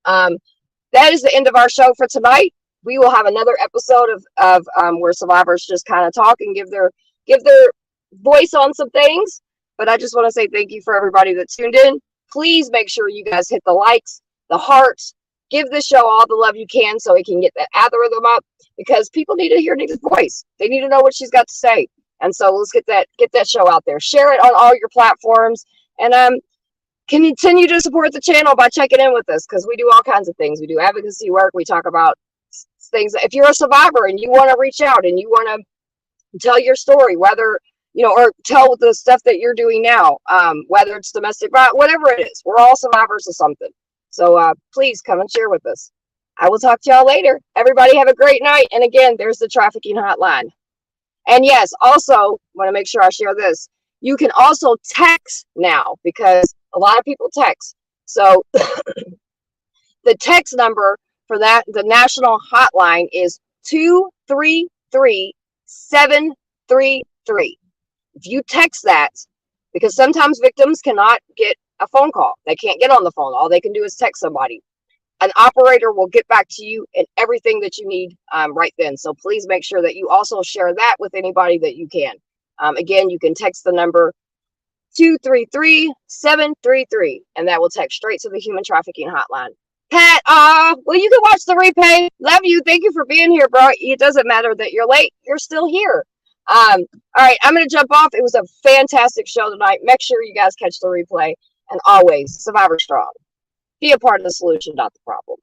That is the end of our show for tonight. We will have another episode of where survivors just kind of talk and give their voice on some things. But I just want to say thank you for everybody that tuned in. Please make sure you guys hit the likes, the hearts, give the show all the love you can so it can get that algorithm up, because people need to hear Nita's voice. They need to know what she's got to say. And so let's get that show out there. Share it on all your platforms, and continue to support the channel by checking in with us, because we do all kinds of things. We do advocacy work. We talk about things. If you're a survivor and you want to reach out and you want to tell your story, whether or tell the stuff that you're doing now, whether it's domestic violence, whatever it is, we're all survivors of something. So please come and share with us. I will talk to y'all later. Everybody have a great night. And again, there's the trafficking hotline. And yes, also want to make sure I share this. You can also text now, because a lot of people text. So the text number for that, the national hotline is 233-733. If you text that, because sometimes victims cannot get a phone call. They can't get on the phone. All they can do is text somebody. An operator will get back to you and everything that you need right then. So please make sure that you also share that with anybody that you can. Again, you can text the number 233-733, and that will text straight to the human trafficking hotline. Pat, well, you can watch the replay. Love you. Thank you for being here, bro. It doesn't matter that you're late. You're still here. All right, I'm going to jump off. It was a fantastic show tonight. Make sure you guys catch the replay. And always, Survivor Strong. Be a part of the solution, not the problem.